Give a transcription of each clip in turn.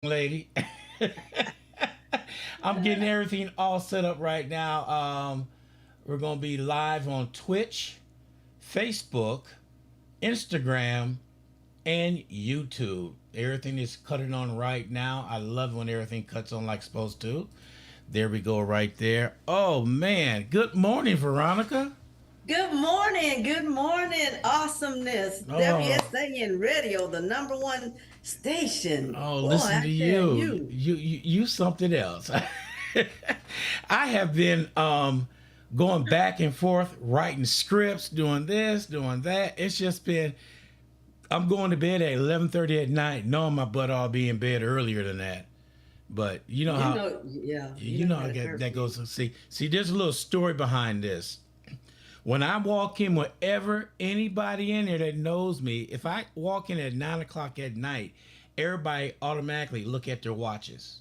lady. I'm getting everything all set up right now. We're going to be live on Twitch, Facebook, Instagram, and YouTube. Everything is cutting on right now. I love when everything cuts on like it's supposed to. There we go, right there. Oh, man. Good morning, Veronica. Good morning, awesomeness. Oh, WSAN Radio, the number one station. oh, Boy, listen I to tell you. you. You something else. I have been going back and forth, writing scripts, doing this, doing that. It's just been. I'm going to bed at 11:30 at night, knowing my butt I'll be in bed earlier than that. But you know how You know how how to that curfew. goes. See, there's a little story behind this. When I walk in, wherever anybody in there that knows me, if I walk in at 9 o'clock at night, everybody automatically look at their watches.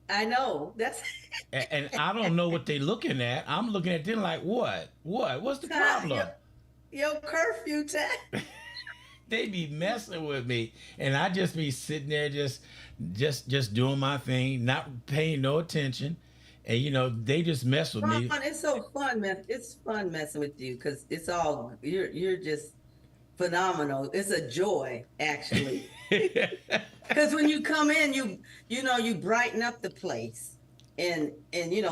I know. That's And I don't know what they looking at. I'm looking at them like, what? What? What's the time. problem? Your curfew time. They be messing with me, and I just be sitting there, just doing my thing, not paying no attention, and they just mess with Ron, me. it's so fun, man. It's fun messing with you because you're just phenomenal. It's a joy, actually. Because when you come in, you brighten up the place, and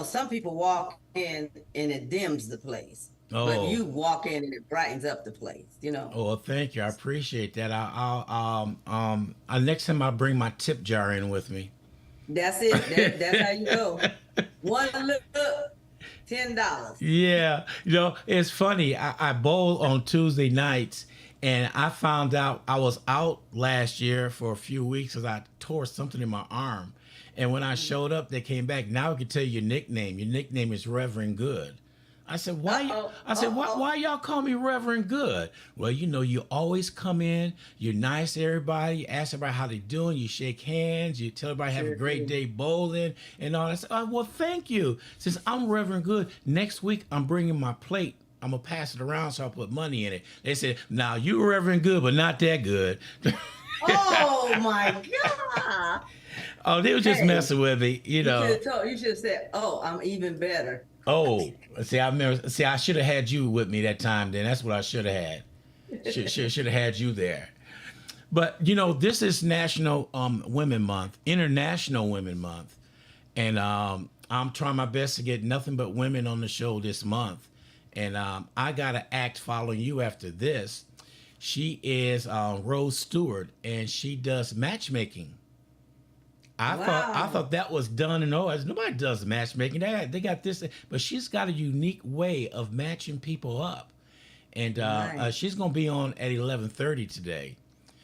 some people walk in and it dims the place, but Oh, you walk in and it brightens up the place. oh, well, thank you. I appreciate that. Next time I bring my tip jar in with me. That's it. That's how you go. One look, $10. Yeah, it's funny. I bowl on Tuesday nights, and I found out I was out last year for a few weeks because I tore something in my arm. And when I showed up, they came back. Now I can tell you your nickname. Your nickname is Reverend Good. I said, Uh why? oh. I said, Uh why oh. y'all call me Reverend Good? Well, you always come in. You're nice to everybody. You ask everybody how they doing. You shake hands. You tell everybody have a Sure great do. day bowling and all that. I said, oh, well, thank you. Since I'm Reverend Good, next week I'm bringing my plate. I'm gonna pass it around so I put money in it. They said, now you Reverend Good, but not that good. Oh my God. Oh, they were just Hey, messing with me, you should have told. You should have said, "Oh, I'm even better." Oh, see, I remember. See, I should have had you with me that time. Then that's what I should have had. Should have had you there. But this is National Women Month, International Women Month, and I'm trying my best to get nothing but women on the show this month. And I got to act following you after this. She is Rose Stewart, and she does matchmaking. I thought Wow. that was done and over. Nobody does matchmaking. They got this, but she's got a unique way of matching people up, and Nice. she's gonna be on at 11:30 today,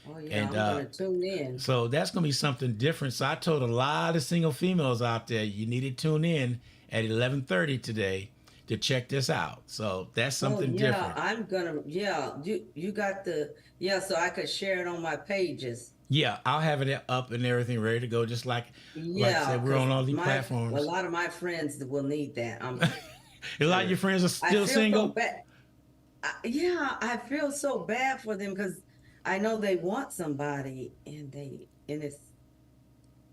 Oh yeah, and I'm gonna tune in. so that's gonna be something different. So I told a lot of single females out there you need to tune in at 11:30 today to check this out. So that's Oh something yeah, different. I'm gonna. Yeah, you got the so I could share it on my pages. Yeah, I'll have it up and everything ready to go, just like I Yeah, said, we're because on all these a platforms. lot of my friends will need that. I'm A lot of your sure. friends are I still feel so single. bad. Yeah, I feel so bad for them because I know they want somebody, and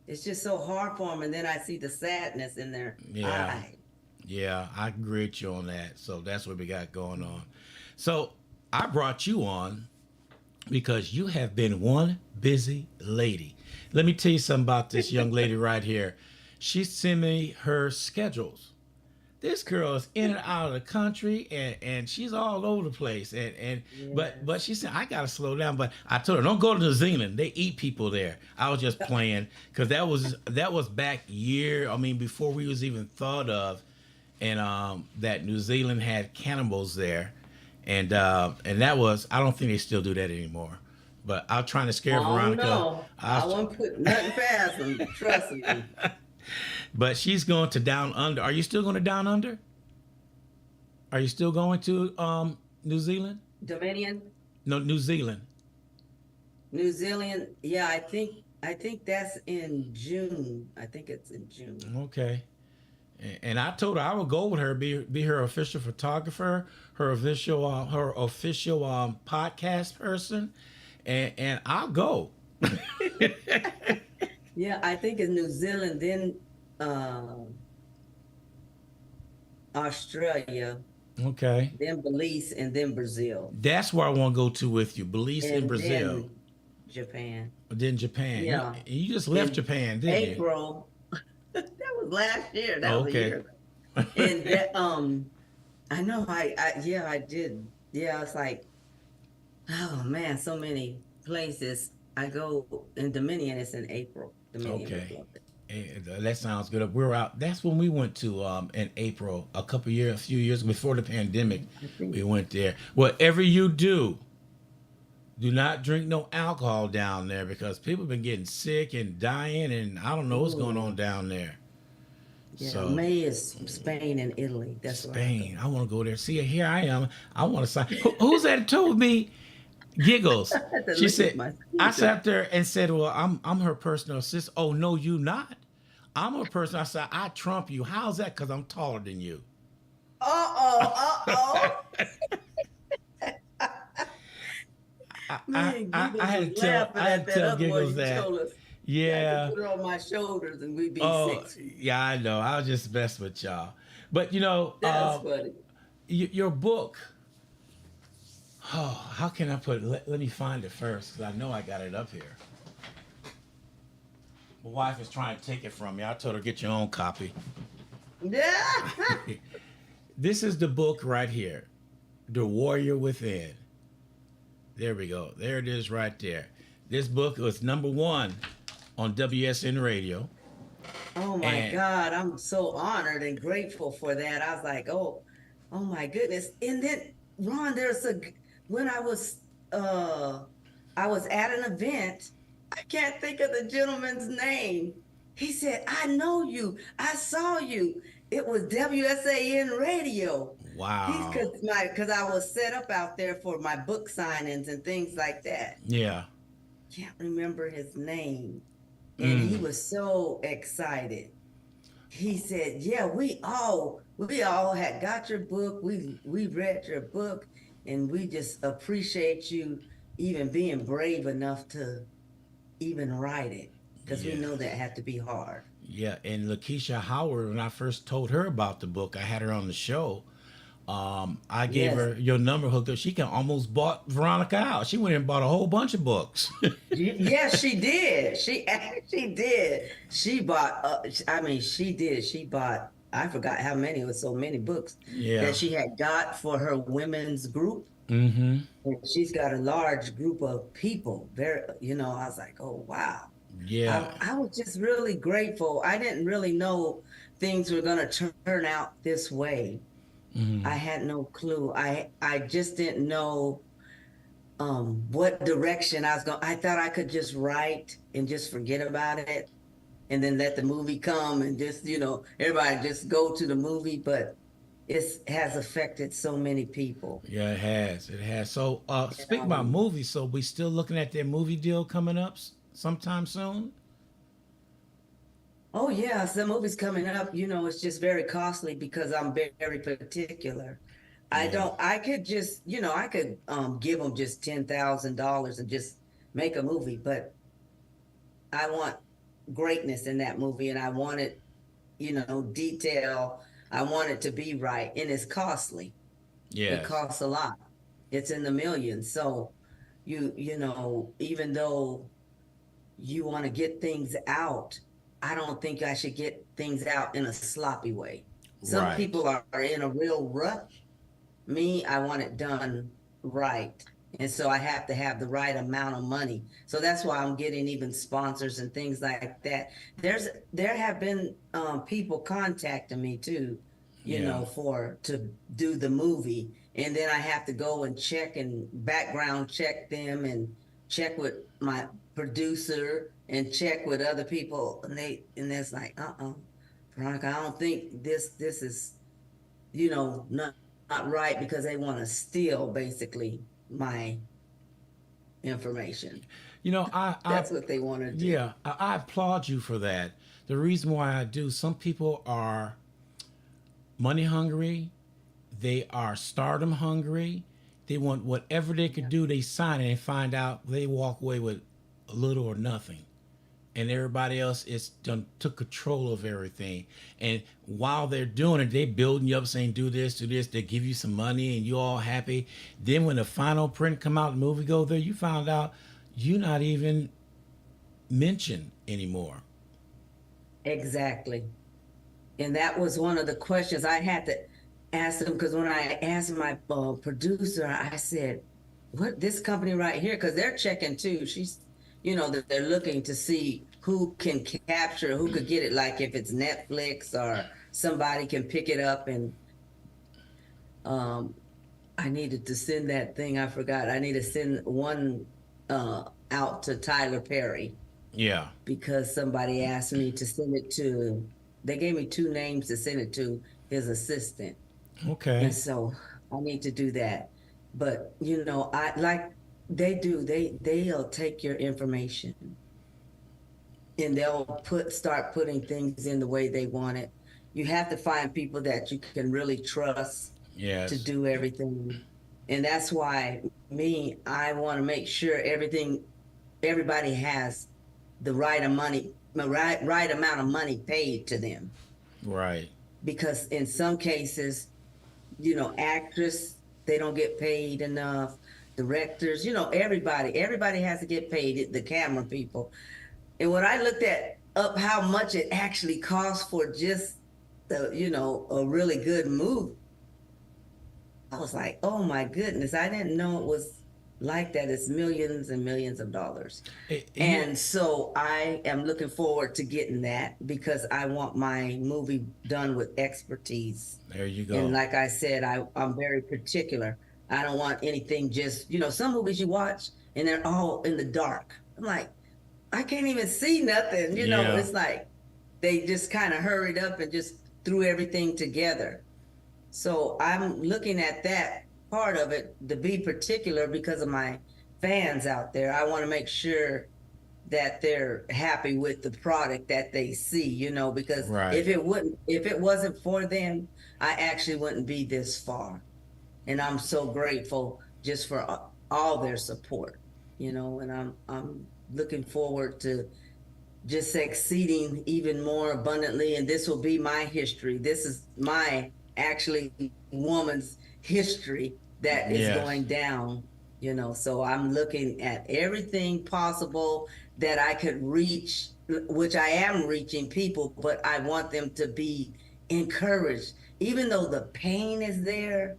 it's just so hard for them. And then I see the sadness in their Yeah. eye. Yeah, I agree with you on that. So that's what we got going on. So I brought you on because you have been one busy lady. Let me tell you something about this young lady right here. She sent me her schedules. This girl is in and out of the country, and she's all over the place. But Yes. she said I gotta slow down. But I told her don't go to New Zealand. They eat people there. I was just playing because that was back year. I mean before we was even thought of, and that New Zealand had cannibals there, and that was I don't think they still do that anymore. But I was trying to scare I don't Veronica. know. I I was, won't put nothing past them. Trust me. but she's going to Down Under. Are you still going to Down Under? Are you still going to New Zealand? Dominion, No, New Zealand. New Zealand. Yeah, I think that's in June. I think it's in June. Okay. And I told her I would go with her, be her official photographer, her official podcast person, and I'll go. Yeah, I think in New Zealand, then Australia, Okay. then Belize, and then Brazil, That's where I want to go to with you. Belize and and Brazil. then Japan. Then Japan. Yeah, You just left in Japan, didn't you? April. That was last year. Oh, That was a okay. year ago. And that I know I yeah, I did. Yeah, it's like, oh man, so many places. I go in Dominion, it's in April. Dominion Okay. Republic. That sounds good. We were out. That's when we went to in April, a few years before the pandemic. I think We went there. Whatever you do, do not drink no alcohol down there because people have been getting sick and dying, and I don't know what's going on ooh, down there. yeah, So May is Spain and Italy. That's where I Spain, go. I want to go there. See, here I am. I want to sign. Who's that that told me? Giggles. I had to She look at said, my I schedule. sat there and said, "Well, I'm her personal assistant." Oh no, you not. I'm a person. I said, I trump you. How's that? Because I'm taller than you. Uh-oh. Man, I Giggles had was to tell laughing at that other one Giggles you that. told us. Yeah, I could Yeah. put her on my shoulders and we'd be Oh 6 feet. yeah, I know. I was just mess with y'all. But That's funny. your book. Oh, how can I put it? Let me find it first because I know I got it up here. My wife is trying to take it from me. I told her get your own copy. Yeah. This is the book right here, The Warrior Within. There we go. There it is right there. This book was #1 on WSN Radio. Oh my And God, I'm so honored and grateful for that. I was like, oh my goodness. And then Ron, when I was at an event, I can't think of the gentleman's name. He said, I know you. I saw you. It was WSAN Radio. He's wow. because I was set up out there for my book signings and things like that. Yeah. Can't remember his name. And he Mm. was so excited. He said, "Yeah, we all had got your book. We read your book, and we just appreciate you even being brave enough to even write it because we know that Yes. had to be hard." Yeah. And Lakeisha Howard, when I first told her about the book, I had her on the show. I gave Yes, her your number hooked up. She can almost bought Veronica out. She went and bought a whole bunch of books. yes, she did. She actually did. She bought. I mean, she did. She bought. I forgot how many. It was so many books Yeah. that she had got for her women's group. Mm-hmm. And she's got a large group of people. I was like, oh wow. Yeah. I was just really grateful. I didn't really know things were going to turn out this way. Mm-hmm. I had no clue. I just didn't know what direction I was going. I thought I could just write and just forget about it, and then let the movie come and just everybody just go to the movie. But it has affected so many people. Yeah, it has. It has. So, And, speak about movies. So, we still looking at that movie deal coming up sometime soon. oh yes, the movie's coming up. It's just very costly because I'm very particular. I Yeah. don't. I could just, I could give them just $10,000 and just make a movie, but I want greatness in that movie, and I want it, detail. I want it to be right, and it's costly. It Yes. costs a lot. It's in the millions. So even though you want to get things out, I don't think I should get things out in a sloppy way. Some Right. people are in a real rush. Me, I want it done right. And so I have to have the right amount of money. So that's why I'm getting even sponsors and things like that. There have been people contacting me too, Yeah. to do the movie. And then I have to go and check and background check them and check with my producer and check with other people. And it's like, Veronica, I don't think this is, not right because they want to steal basically my information. I That's what they want to do. yeah, I applaud you for that. The reason why I do, some people are money hungry, they are stardom hungry, they want whatever they could Yeah. do, they sign it and find out they walk away with little or nothing. and everybody else is done took control of everything. And while they're doing it, they building you up, saying do this, do this. They give you some money, and you all happy. Then when the final print come out, the movie go there, you found out you're not even mentioned anymore. Exactly. And that was one of the questions I had to ask them, because when I asked my producer, I said, "What, this company right here?" Because they're checking too. She's, that they're looking to see who can capture, who could get it. Like if it's Netflix or somebody can pick it up. And I needed to send that thing. I forgot. I need to send one out to Tyler Perry. Yeah. Because somebody asked me to send it to, they gave me 2 names to send it to his assistant. Okay. And so I need to do that. But, I like they do, they'll take your information and they'll start putting things in the way they want it. You have to find people that you can really trust to do everything. And that's why I want to make sure everybody has the right amount of money paid to them. Right. Because in some cases, actors, they don't get paid enough. Directors, everybody has to get paid, the camera people. And when I looked up how much it actually costs for just a really good movie, I was like, oh my goodness, I didn't know it was like that. It's millions and millions of dollars. And so I am looking forward to getting that, because I want my movie done with expertise. There you go. And like I said, I'm very particular. I don't want anything just, some movies you watch and they're all in the dark. I'm like, I can't even see nothing. It's like they just kind of hurried up and just threw everything together. So I'm looking at that part of it to be particular because of my fans out there. I want to make sure that they're happy with the product that they see, because if it wasn't for them, I actually wouldn't be this far. And I'm so grateful just for all their support, and I'm looking forward to just succeeding even more abundantly. And this will be my history. This is my actually woman's history that is going down, so I'm looking at everything possible that I could reach, which I am reaching people, but I want them to be encouraged. Even though the pain is there,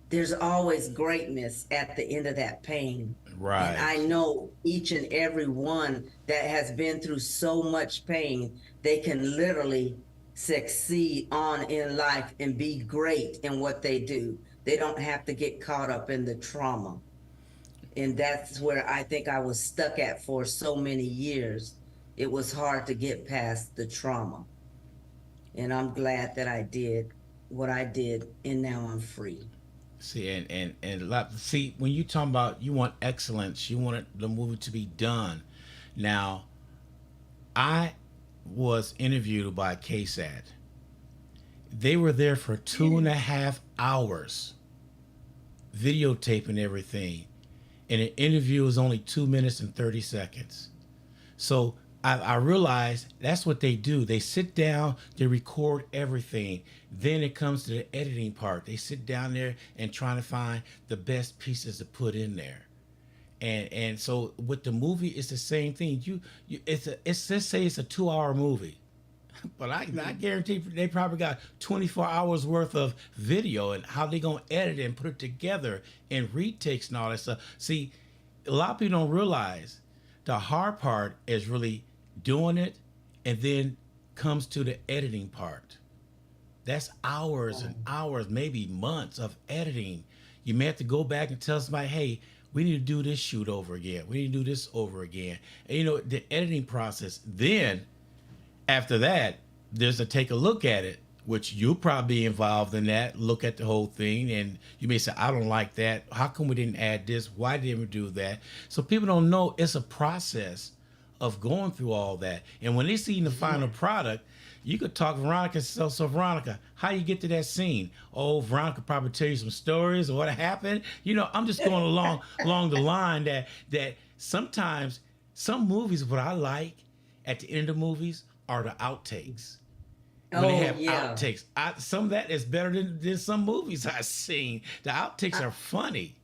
there's always greatness at the end of that pain. Right. And I know each and every one that has been through so much pain, they can literally succeed on in life and be great in what they do. They don't have to get caught up in the trauma. And that's where I think I was stuck at for so many years. It was hard to get past the trauma. And I'm glad that I did what I did, and now I'm free. See, when you talk about you want excellence, you want the movie to be done. Now, I was interviewed by KSAT. They were there for 2.5 hours videotaping everything, and an interview was only 2 minutes and 30 seconds. So I realized that's what they do. They sit down, they record everything. Then it comes to the editing part. They sit down there and trying to find the best pieces to put in there. And so with the movie, it's the same thing. Let's say it's a 2-hour movie, but I guarantee they probably got 24 hours worth of video, and how they gonna edit it and put it together and retakes and all that stuff. See, a lot of people don't realize the hard part is really doing it, and then comes to the editing part. That's hours and hours, maybe months of editing. You may have to go back and tell somebody, hey, we need to do this shoot over again. We need to do this over again. And, the editing process. Then, after that, there's a take a look at it, which you'll probably be involved in that. Look at the whole thing, and you may say, I don't like that. How come we didn't add this? Why didn't we do that? So people don't know it's a process of going through all that. And when they see the final product, you could talk to Veronica. So Veronica, how you get to that scene? Oh, Veronica probably tell you some stories of what happened. I'm just going along the line that sometimes some movies, what I like at the end of movies are the outtakes. When they Oh have yeah. outtakes, some of that is better than some movies I've seen. The outtakes I, are funny.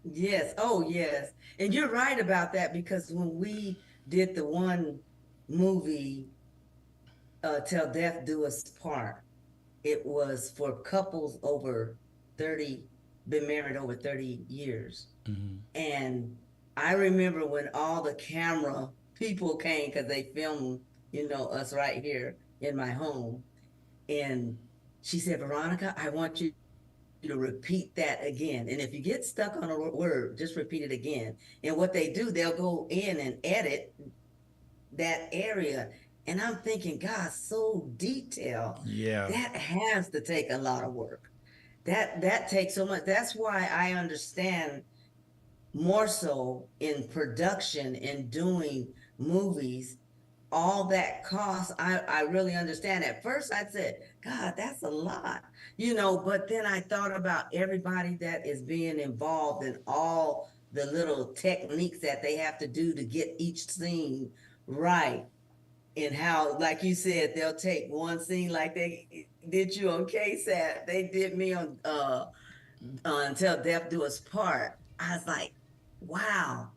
yes. Oh yes. And you're right about that because when we did the one movie, Till Death Do Us Part, it was for couples over 30, been married over 30 years. Hmm. And I remember when all the camera people came because they filmed, us right here in my home. And she said, Veronica, I want you to repeat that again. And if you get stuck on a word, just repeat it again. And what they do, they'll go in and edit that area. And I'm thinking, God, so detailed. Yeah, That has to take a lot of work. That takes so much. That's why I understand more so in production and doing movies, all that costs. I really understand. At first I said, God, that's a lot, but then I thought about everybody that is being involved in all the little techniques that they have to do to get each scene right. And how, like you said, they'll take one scene like they did you on KSAT. They did me on Until Death Do Us Part. I was like, wow,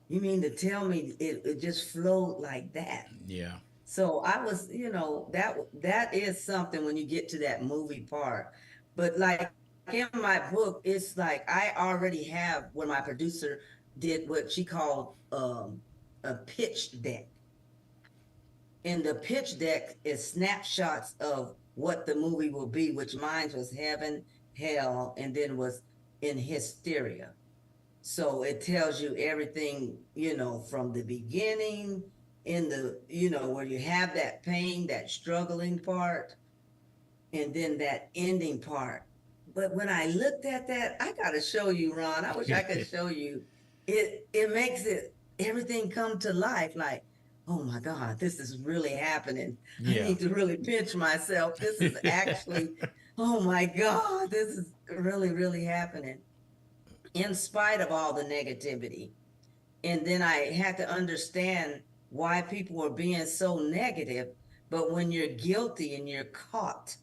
you mean to tell me it just flowed like that? yeah, So I was, that is something when you get to that movie part. But like in my book, it's like I already have when my producer did what she called a pitch deck. And the pitch deck is snapshots of what the movie will be, which mine was heaven, hell, and then was in hysteria. So it tells you everything, from the beginning in the, where you have that pain, that struggling part, and then that ending part. But when I looked at that, I gotta show you, Ron. I wish I could show you. It makes it everything come to life. Like, oh my God, this is really happening. I yeah. need to really pinch myself. This is actually, oh my God, this is really, really happening in spite of all the negativity. And then I had to understand why people were being so negative. But when you're guilty and you're caught,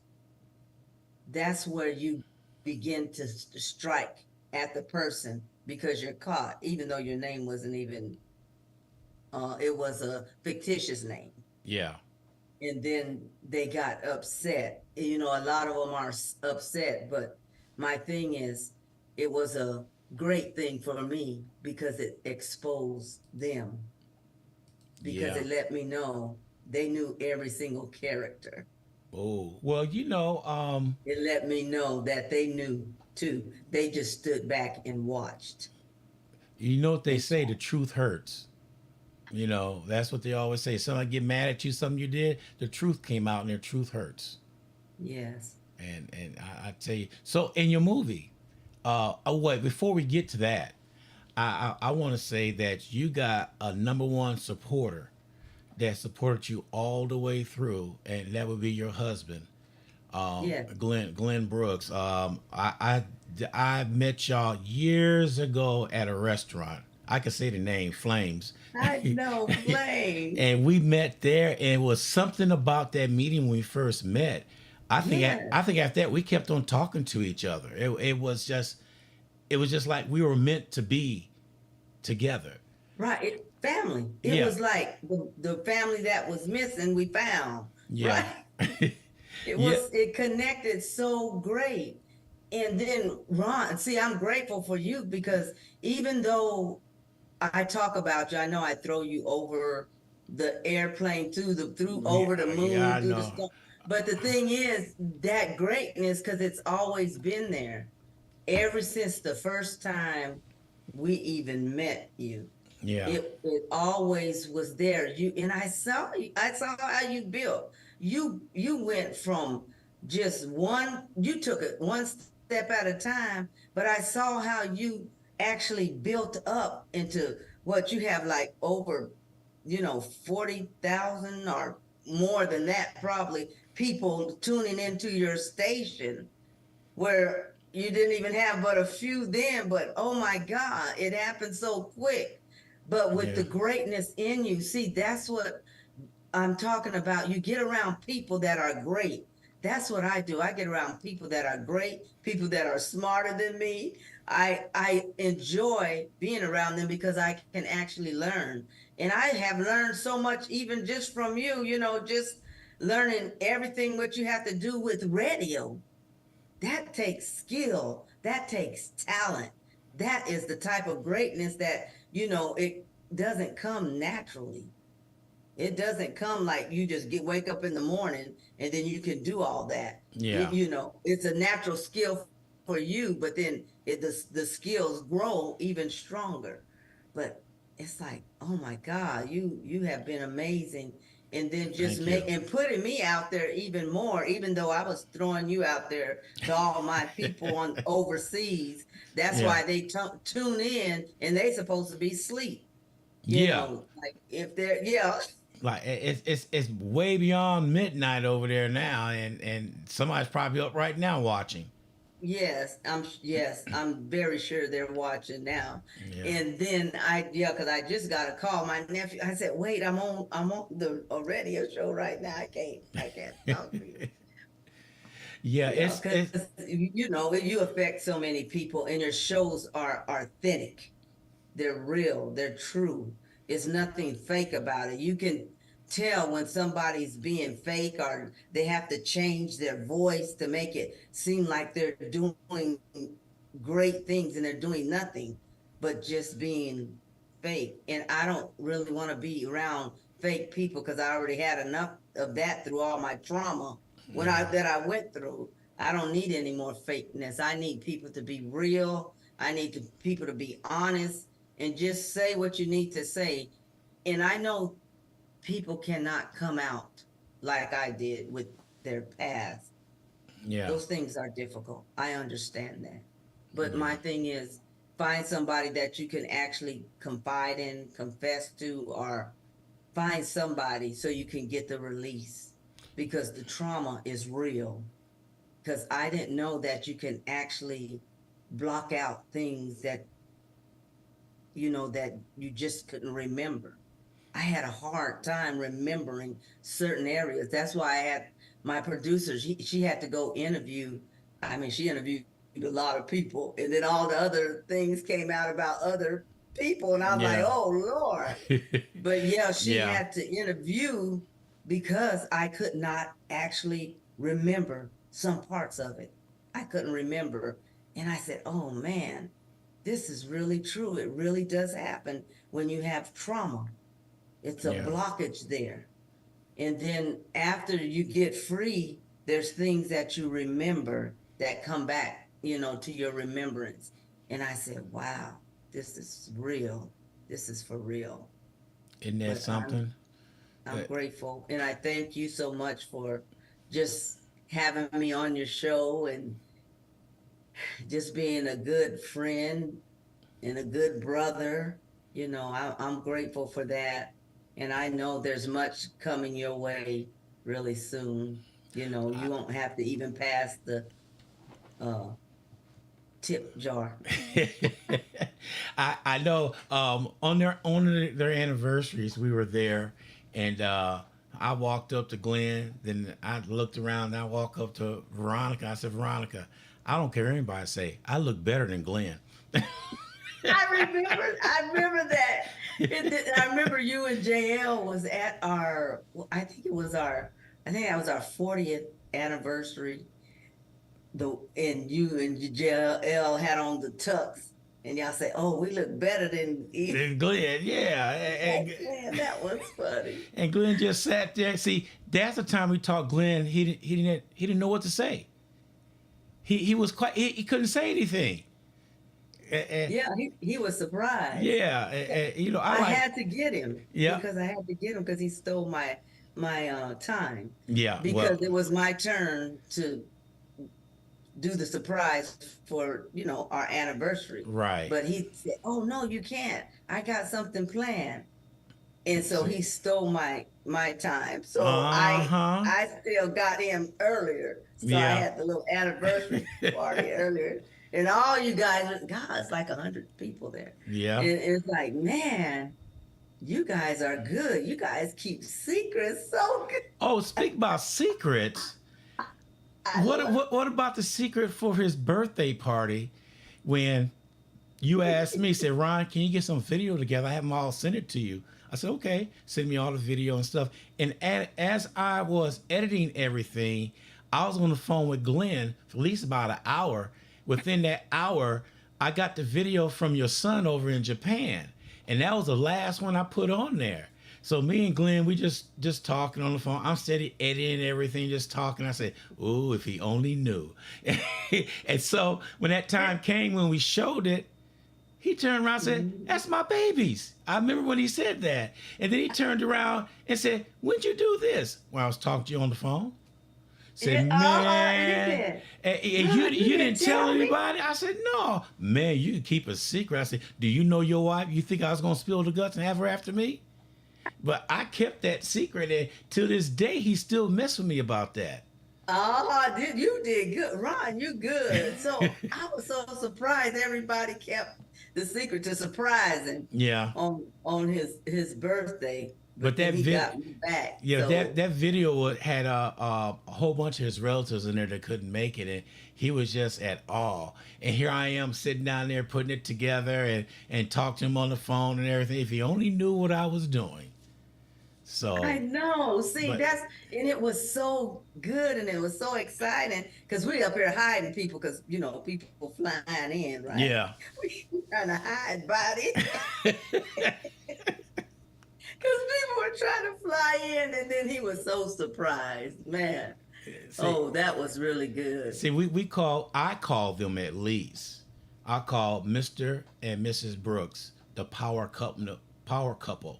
that's where you begin to strike at the person because you're caught, even though your name wasn't even, it was a fictitious name. Yeah, And then they got upset. A lot of them are upset, but my thing is, it was a great thing for me because it exposed them, because yeah. it let me know they knew every single character. Oh, well, It let me know that they knew too. They just stood back and watched. you know what they And say, the truth hurts. That's what they always say. Somebody get mad at you, something you did, the truth came out and their truth hurts. yes, And I tell you, so in your movie, oh wait, before we get to that, I want to say that you got a number one supporter that supported you all the way through, and that would be your husband, yes. Glenn Brooks. I met y'all years ago at a restaurant. I could say the name Flames. I know, Flames. And we met there, and it was something about that meeting when we first met. Yes, I think after that we kept on talking to each other. It was just like we were meant to be together. right. Family. It Yeah, was like the family that was missing, we found, yeah, right? It yeah, was, it connected so great. And then Ron, see, I'm grateful for you because even though I talk about you, I know I throw you over the airplane through over the yeah. moon, I through the know. stuff. But the thing is that greatness, because it's always been there ever since the first time we even met you. Yeah, It always was there. I saw how you built. You went from just you took it one step at a time, but I saw how you actually built up into what you have, like over, 40,000 or more than that, probably, people tuning into your station, where you didn't even have but a few then, but oh my God, it happened so quick. But with yeah, the greatness in you, see, that's what I'm talking about you get around people that are great. That's what I do. I get around people that are great, people that are smarter than me. I enjoy being around them because I can actually learn. And I have learned so much even just from you, just learning everything what you have to do with radio. That takes skill, that takes talent. That is the type of greatness that, it doesn't come naturally. It doesn't come like you just wake up in the morning and then you can do all that. Yeah. It's a natural skill for you, but then the skills grow even stronger. But it's like, oh my God, you have been amazing. And then just Thank you. and putting me out there even more, even though I was throwing you out there to all my people on overseas. That's Yeah. why they tune in and they supposed to be asleep. Yeah. Like if they're Like it's way beyond midnight over there now, and somebody's probably up right now watching. Yes, I'm very sure they're watching now. Yeah. And then because I just got a call. My nephew, I said, wait, I'm on the a radio show right now. I can't talk to you. Yeah, it's You affect so many people, and your shows are authentic. They're real, they're true. It's nothing fake about it. You can tell when somebody's being fake or they have to change their voice to make it seem like they're doing great things and they're doing nothing but just being fake. And I don't really want to be around fake people because I already had enough of that through all my trauma that I went through. I don't need any more fakeness. I need people to be real. I need people to be honest and just say what you need to say. And I know people cannot come out like I did with their past. Yeah. Those things are difficult. I understand that. But my thing is find somebody that you can actually confide in, confess to, or find somebody so you can get the release because the trauma is real. Because I didn't know that you can actually block out things that that you just couldn't remember. I had a hard time remembering certain areas. That's why I had my producer, she had to go interview. I mean, she interviewed a lot of people, and then all the other things came out about other people, and I was like, oh Lord. But yeah, she had to interview because I could not actually remember some parts of it. I couldn't remember. And I said, oh man, this is really true. It really does happen when you have trauma. It's a blockage there. And then after you get free, there's things that you remember that come back, to your remembrance. And I said, wow, this is real. This is for real. Isn't that something? I'm grateful. And I thank you so much for just having me on your show and just being a good friend and a good brother. I'm grateful for that. And I know there's much coming your way really soon. You won't have to even pass the tip jar. I know. On their anniversaries, we were there, and I walked up to Glenn. Then I looked around. And I walked up to Veronica. I said, Veronica, I don't care what anybody say. I look better than Glenn. I remember that. I remember you and JL was at I think that was our 40th anniversary. And you and JL had on the tux, and y'all say, "Oh, we look better than Glenn." Yeah, man, that was funny. And Glenn just sat there. See, that's the time we taught Glenn. He didn't know what to say. He was quite. He couldn't say anything. He was surprised. Yeah, I had to get him. Yeah, because I had to get him because he stole my time. Yeah, because it was my turn to do the surprise for our anniversary. Right. But he said, "Oh no, you can't. I got something planned," and so he stole my time. So I still got him earlier. So I had the little anniversary party earlier. And all you guys, God, it's like 100 people there. Yeah. And it's like, man, You guys are good. You guys keep secrets so good. Oh, speak about secrets. I What, love. what what about the secret for his birthday party when you asked me, said, Ron, can you get some video together? I have them all send it to you. I said, okay, send me all the video and stuff. And as I was editing everything, I was on the phone with Glenn for at least about an hour. Within that hour, I got the video from your son over in Japan. And that was the last one I put on there. So me and Glenn, we just talking on the phone. I'm steady editing everything, just talking. I said, "Ooh, if he only knew." And so when that time came when we showed it, he turned around and said, "That's my babies." I remember when he said that. And then he turned around and said, "When'd you do this?" When I was talking to you on the phone. Said, "Man, you didn't tell anybody?" I said, "No, man, you can keep a secret." I said, "Do you know your wife? You think I was gonna spill the guts and have her after me?" But I kept that secret, and to this day, he still mess with me about that. Oh, you did good, Ron. You good. So I was so surprised everybody kept the secret to surprise him Yeah. on his birthday. But then that he got me back. yeah, So that video had a whole bunch of his relatives in there that couldn't make it, and he was just at awe. And here I am sitting down there putting it together and talk to him on the phone and everything. If he only knew what I was doing. So, I know. See, but and it was so good and it was so exciting because we up here hiding people because people flying in, right? yeah. We trying to hide bodies. Because people were trying to fly in, and then he was so surprised, man. See, Oh, that was really good. see, I call them at least. I call Mr. and Mrs. Brooks the power couple.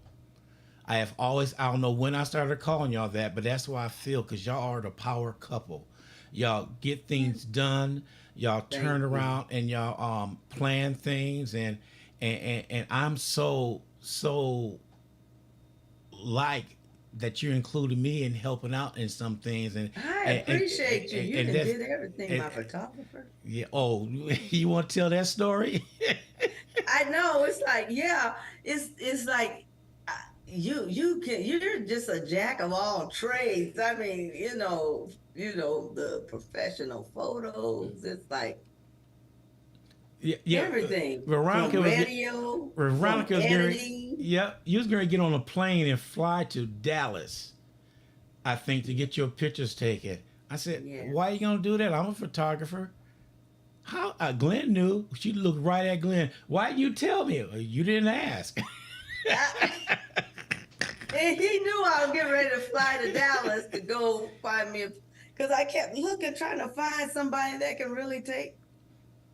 I don't know when I started calling y'all that, but that's what I feel because y'all are the power couple. Y'all get things done. Y'all Thank turn you. around and y'all plan things and I'm so like that you're including me in helping out in some things I appreciate you. You and done that's did everything, and, my photographer. yeah. Oh, you want to tell that story? I know. It's like, yeah, it's like you're just a jack of all trades. I mean, the professional photos. It's like Yeah, yeah. everything from Veronica was radio, from Veronica was editing. yeah, you was going to get on a plane and fly to Dallas, I think, to get your pictures taken. I said, Yeah. "Why are you going to do that? I'm a photographer." How? Glenn knew. She looked right at Glenn. Why didn't you tell me? You didn't ask. And he knew I was getting ready to fly to Dallas to go find me, because I kept looking, trying to find somebody that can really take.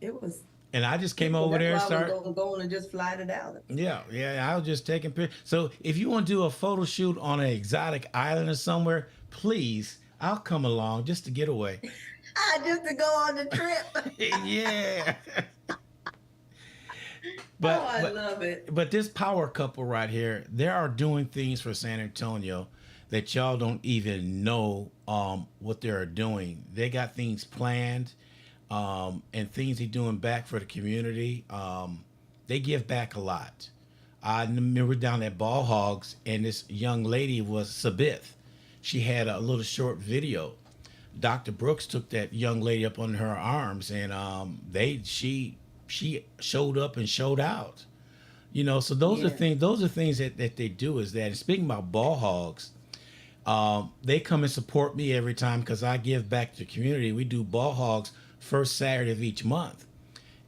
It was. And I just came over there and That's why I started. was going to just fly to Dallas. Yeah. I was just taking pictures. So if you want to do a photo shoot on an exotic island or somewhere, please, I'll come along just to get away. Just to go on the trip. Yeah. I love it. But this power couple right here, they are doing things for San Antonio that y'all don't even know what they're doing. They got things planned and things they're doing back for the community. They give back a lot. I remember down at Ball Hogs, and this young lady was Sabith. She had a little short video. Dr. Brooks took that young lady up on her arms, and she showed up and showed out. So those are things. Those are things that they do. Is that, and speaking about Ball Hogs, they come and support me every time because I give back to the community. We do Ball Hogs first Saturday of each month,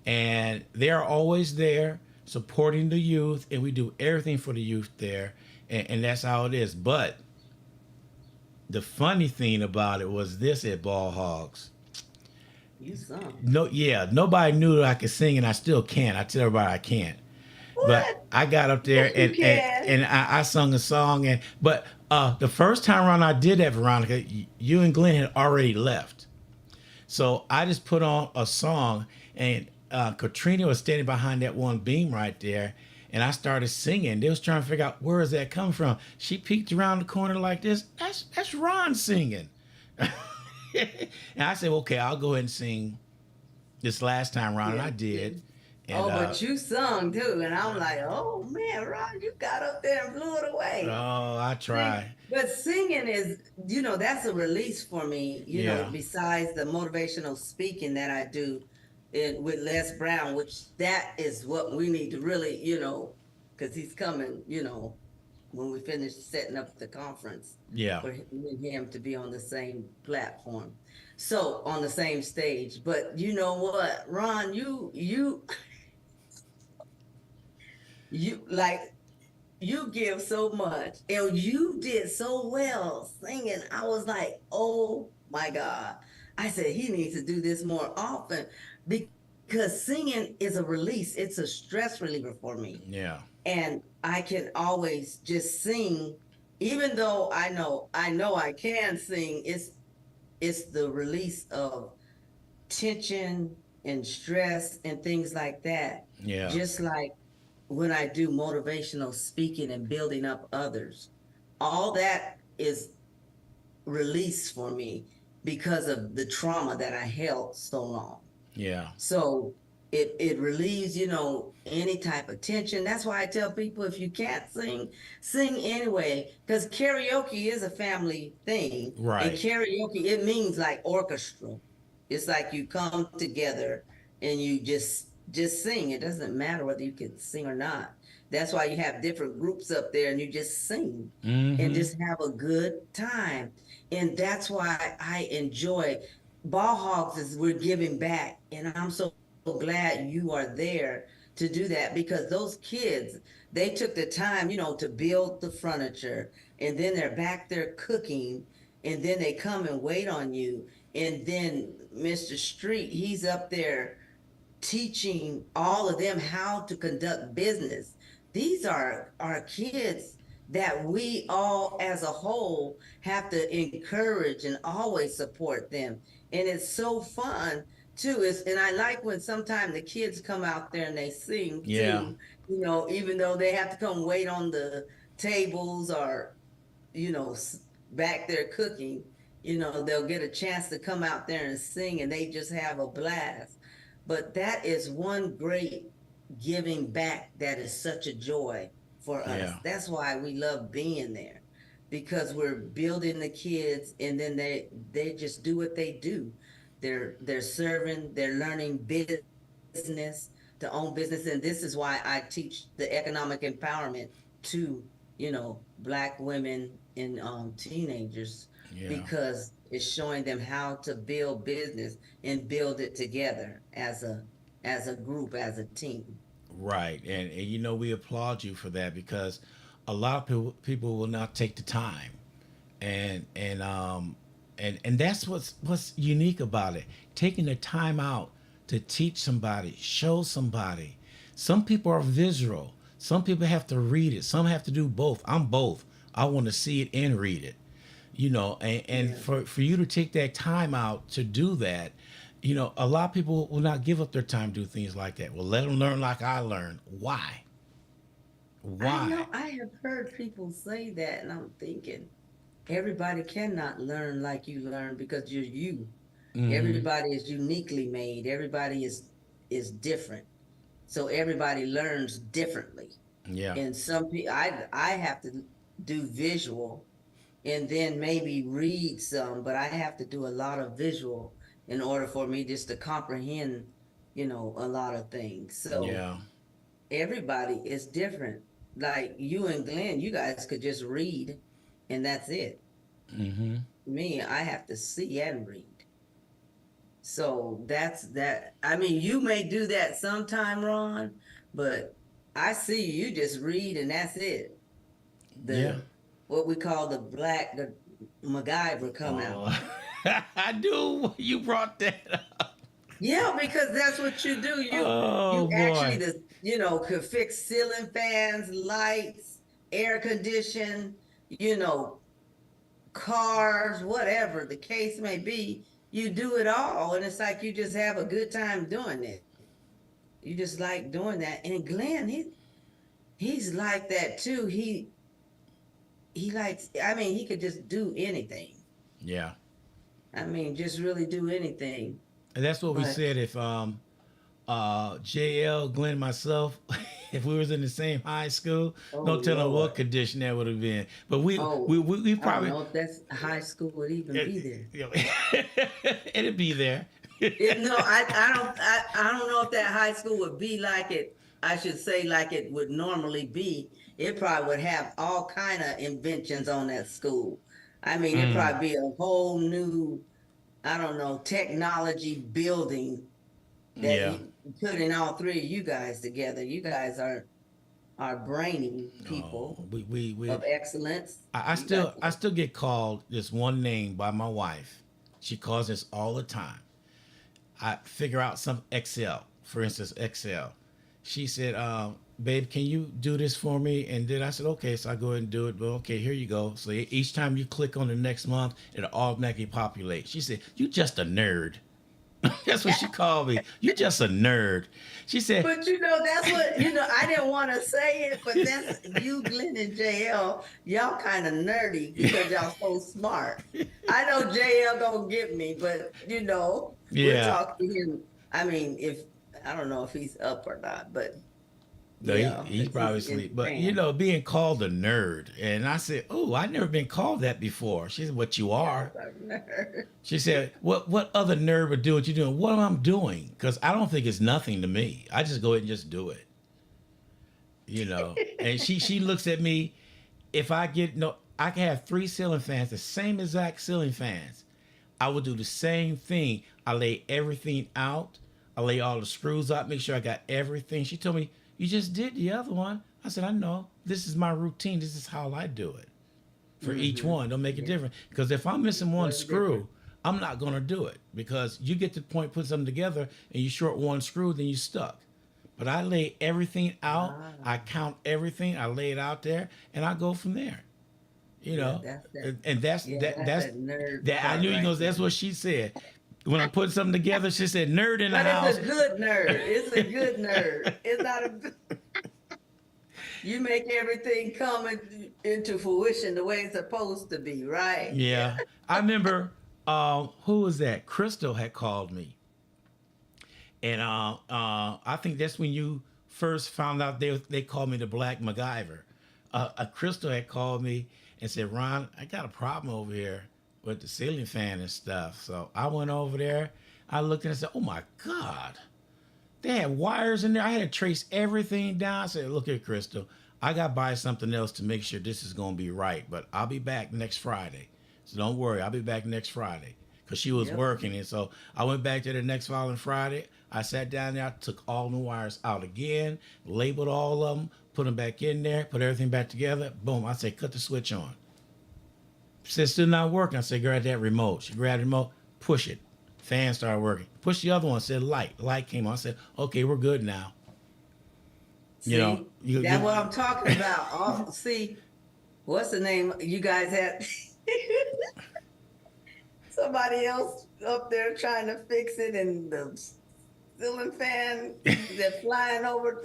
and they are always there supporting the youth, and we do everything for the youth there, and that's how it is. But the funny thing about it was this at Ball Hogs. You sung. Nobody knew that I could sing, and I still can't. I tell everybody I can't. What? But I got up there and I sung a song, but the first time around I did that, Veronica, you and Glenn had already left. So I just put on a song, and Katrina was standing behind that one beam right there, and I started singing. They was trying to figure out where is that coming from. She peeked around the corner like this. That's Ron singing. And I said, okay, I'll go ahead and sing this last time around, and I did. And Oh, but you sung too, and I'm like, oh man, Ron, you got up there and blew it away. oh, I Sing, try. but singing is, that's a release for me, Yeah. besides the motivational speaking that I do with Les Brown, which that is what we need to really, because he's coming, when we finish setting up the conference Yeah. for him to be on the same platform. So on the same stage. But you know what, Ron, you like you give so much and you did so well singing. I was like, oh my God. I said he needs to do this more often because singing is a release. It's a stress reliever for me. Yeah. And I can always just sing, even though I know I can sing. It's the release of tension and stress and things like that. Yeah. Just like when I do motivational speaking and building up others, all that is release for me because of the trauma that I held so long. Yeah. So it relieves, any type of tension. That's why I tell people if you can't sing, sing anyway, because karaoke is a family thing. And Right. karaoke, it means like orchestral. It's like you come together and you just sing. It doesn't matter whether you can sing or not. That's why you have different groups up there and you just sing and just have a good time. And that's why I enjoy Ball Hogs is we're giving back. And I'm so glad you are there to do that because those kids, they took the time, to build the furniture and then they're back there cooking and then they come and wait on you. And then Mr. Street, he's up there teaching all of them how to conduct business. These are our kids that we all as a whole have to encourage and always support them. And it's so fun too. And I like when sometimes the kids come out there and they sing Yeah. too, even though they have to come wait on the tables or, back there cooking, they'll get a chance to come out there and sing and they just have a blast. But that is one great giving back that is such a joy for us. Yeah. That's why we love being there because we're building the kids and then they just do what they do. They're serving, they're learning business, to own business. And this is why I teach the economic empowerment to, Black women and teenagers Yeah. because it's showing them how to build business and build it together as a group, as a team. Right. And we applaud you for that because a lot of people will not take the time. And that's what's unique about it. Taking the time out to teach somebody, show somebody. Some people are visual. Some people have to read it. Some have to do both. I'm both. I want to see it and read it. And for you to take that time out to do that, a lot of people will not give up their time to do things like that. Well, let them learn like I learned. Why? I Why? know I have heard people say that, and I'm thinking everybody cannot learn like you learn because you're you. Everybody is uniquely made. Everybody is different. So everybody learns differently. Yeah. And some people, I have to do visual and then maybe read some, but I have to do a lot of visual in order for me just to comprehend, a lot of things. So Yeah. everybody is different. Like you and Glenn, you guys could just read and that's it. Mm-hmm. Me, I have to see and read. So that's that. I mean, you may do that sometime, Ron, but I see you just read and that's it. Yeah. What we call the MacGyver come out. I do. You brought that up. Yeah, because that's what you do. Oh You actually boy. could fix ceiling fans, lights, air condition, you know, cars, whatever the case may be. You do it all, and it's like you just have a good time doing it. You just like doing that. And Glenn, he's like that too. He likes. I mean, he could just do anything. Yeah. I mean, just really do anything. And that's what we But said. If JL, Glenn, myself, if we was in the same high school, Oh no telling Lord. what condition that would have been. But we Oh, we we, we I don't probably know if that's high school would even be there. you know, it'd be there. No, I don't know if that high school would be like it. I should say like it would normally be. It probably would have all kind of inventions on that school. I mean, it'd Mm, probably be a whole new, I don't know, technology building that yeah. you putting all three of you guys together. You guys are brainy Oh, people we of excellence. I You guys, still get called this one name by my wife. She calls us all the time. I figure out some Excel, for instance, Excel. She said, babe, can you do this for me? And then I said, okay. So I go ahead and do it. Well, okay, here you go. So each time you click on the next month, it'll automatically populate. She said, you just a nerd. That's what she called me. You just a nerd. She said, but that's what I didn't want to say it, but that's you, Glenn and JL. Y'all kind of nerdy because y'all so smart. I know JL don't get me, but we'll yeah. talk to him. I mean, if I don't know if he's up or not, but No, he probably sleep. But being called a nerd, and I said, "Oh, I never been called that before." She said, "What you are?" She said, "What other nerd would do what you're doing? What am I doing? Because I don't think it's nothing to me. I just go ahead and just do it." And she looks at me. If I get I can have 3 ceiling fans, the same exact ceiling fans. I will do the same thing. I lay everything out. I lay all the screws out, make sure I got everything. She told me, you just did the other one. I said, I know. This is my routine. This is how I do it. For each one, don't make it different. Because if I'm missing one screw, I'm not going to do it. Because you get to the point, put something together, and you short one screw, then you're stuck. But I lay everything out. I count everything. I lay it out there, and I go from there. That's nerd that. I part knew right that's there. what she said. When I put something together, she said, "Nerd in the house." But it's a good nerd. It's a good nerd. It's not a. You make everything come into fruition the way it's supposed to be, right? Yeah, I remember. Who was that? Crystal had called me, and I think that's when you first found out they called me the Black MacGyver. Crystal had called me and said, "Ron, I got a problem over here with the ceiling fan and stuff." So I went over there. I looked and I said, "Oh my God, they had wires in there. I had to trace everything down." I said, "Look here, Crystal, I got to buy something else to make sure this is going to be right. But I'll be back next Friday. So don't worry, I'll be back next Friday." Because she was working. And so I went back there the next following Friday. I sat down there, I took all the wires out again, labeled all of them, put them back in there, put everything back together. Boom. I said, cut the switch on. She said, still not working. I said, grab that remote. She grabbed the remote, push it. Fan started working. Push the other one, said light. Light came on. I said, okay, we're good now. See, that's what I'm talking about. See, what's the name? You guys had somebody else up there trying to fix it, and the ceiling fan they're flying over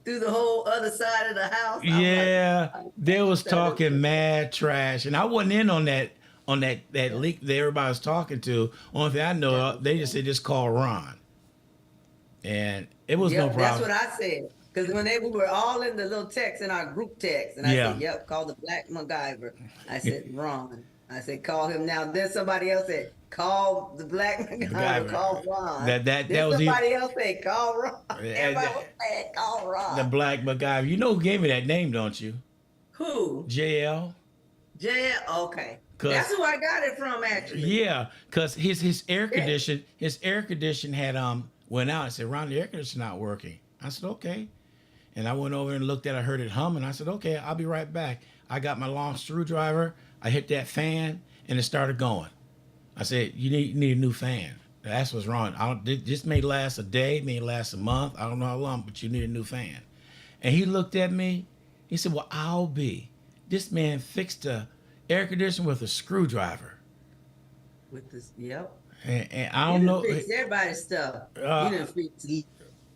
through the whole other side of the house. Yeah, they was talking mad trash, and I wasn't in on that leak that everybody was talking to. Only thing I know, they just said just call Ron, and it was no problem. That's what I said. Because when we were all in the little text, in our group text, and I said, yep, call the Black MacGyver. I said, Ron. I said, call him now. Then somebody else said, call the Black MacGyver, call Ron. That was somebody else said, call Ron. Everybody was saying, call Ron. The Black MacGyver. You know who gave me that name, don't you? Who? JL. JL, okay. That's who I got it from, actually. Yeah, because his air condition had went out. I said, Ron, the air conditioner's not working. I said, okay. And I went over and looked at it, I heard it humming. I said, okay, I'll be right back. I got my long screwdriver. I hit that fan, and it started going. I said, you need a new fan. That's what's wrong. This may last a day, may last a month. I don't know how long, but you need a new fan. And he looked at me. He said, well, I'll be. This man fixed the air conditioner with a screwdriver. With this, yep. And I don't know. Fix everybody's stuff. You didn't fix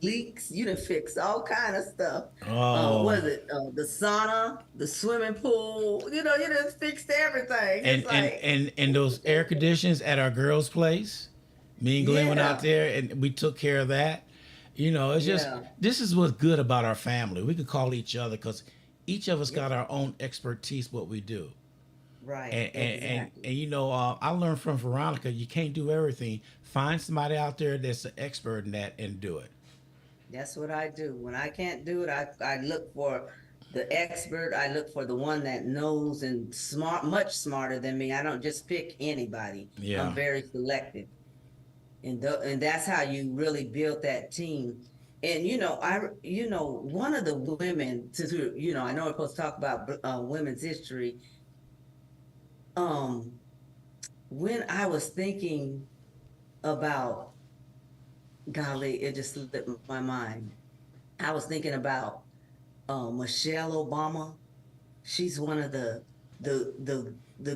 leaks. You done fixed all kind of stuff. Was it the sauna, the swimming pool? You done fixed everything. And those air conditioners at our girls' place. Me and Glenn went out there and we took care of that. You know, it's just Yeah. this is what's good about our family. We could call each other because each of us Yep. got our own expertise. What we do, Right. Exactly. and you know, I learned from Veronica. You can't do everything. Find somebody out there that's an expert in that and do it. That's what I do. When I can't do it, I look for the expert. I look for the one that knows and much smarter than me. I don't just pick anybody. I'm Yeah. very selective. And that's how you really build that team. And one of the women, since I know we're supposed to talk about women's history. Um, when I was thinking about, golly, it just slipped my mind. I was thinking about Michelle Obama. She's one of the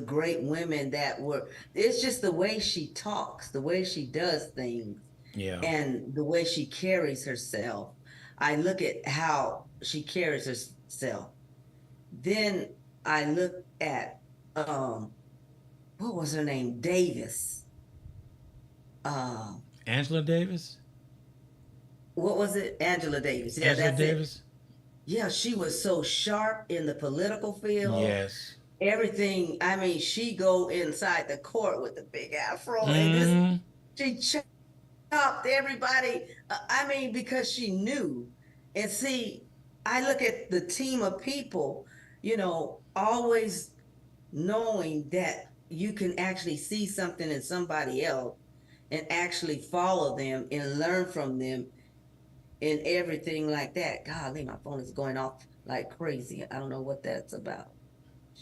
great women that were. It's just the way she talks, the way she does things, Yeah. and the way she carries herself. I look at how she carries herself. Then I look at um, what was her name? Davis. Uh, Angela Davis. what was it? Angela Davis. Yeah, Angela that's it. Davis. Yeah, she was so sharp in the political field. Yes. Everything. I mean, she go inside the court with the big afro and just Mm-hmm. she chopped everybody. I mean, because she knew. And see, I look at the team of people, always knowing that you can actually see something in somebody else and actually follow them and learn from them and everything like that. Golly, my phone is going off like crazy. I don't know what that's about.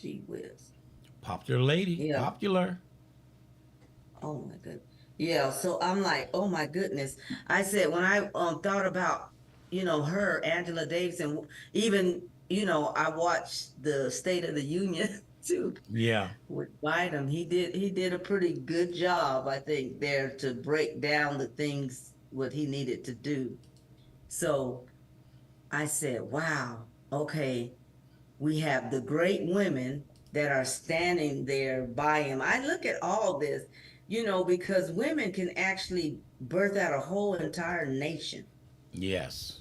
Gee whiz. Popular lady. Yeah. Popular. Oh my goodness. Yeah. So I'm like, oh my goodness. I said when I thought about, her, Angela Davis, and even, I watched the State of the Union too Yeah. with Biden. He did a pretty good job, I think, there to break down the things what he needed to do. So I said, wow, okay, we have the great women that are standing there by him. I look at all this, because women can actually birth out a whole entire nation. Yes.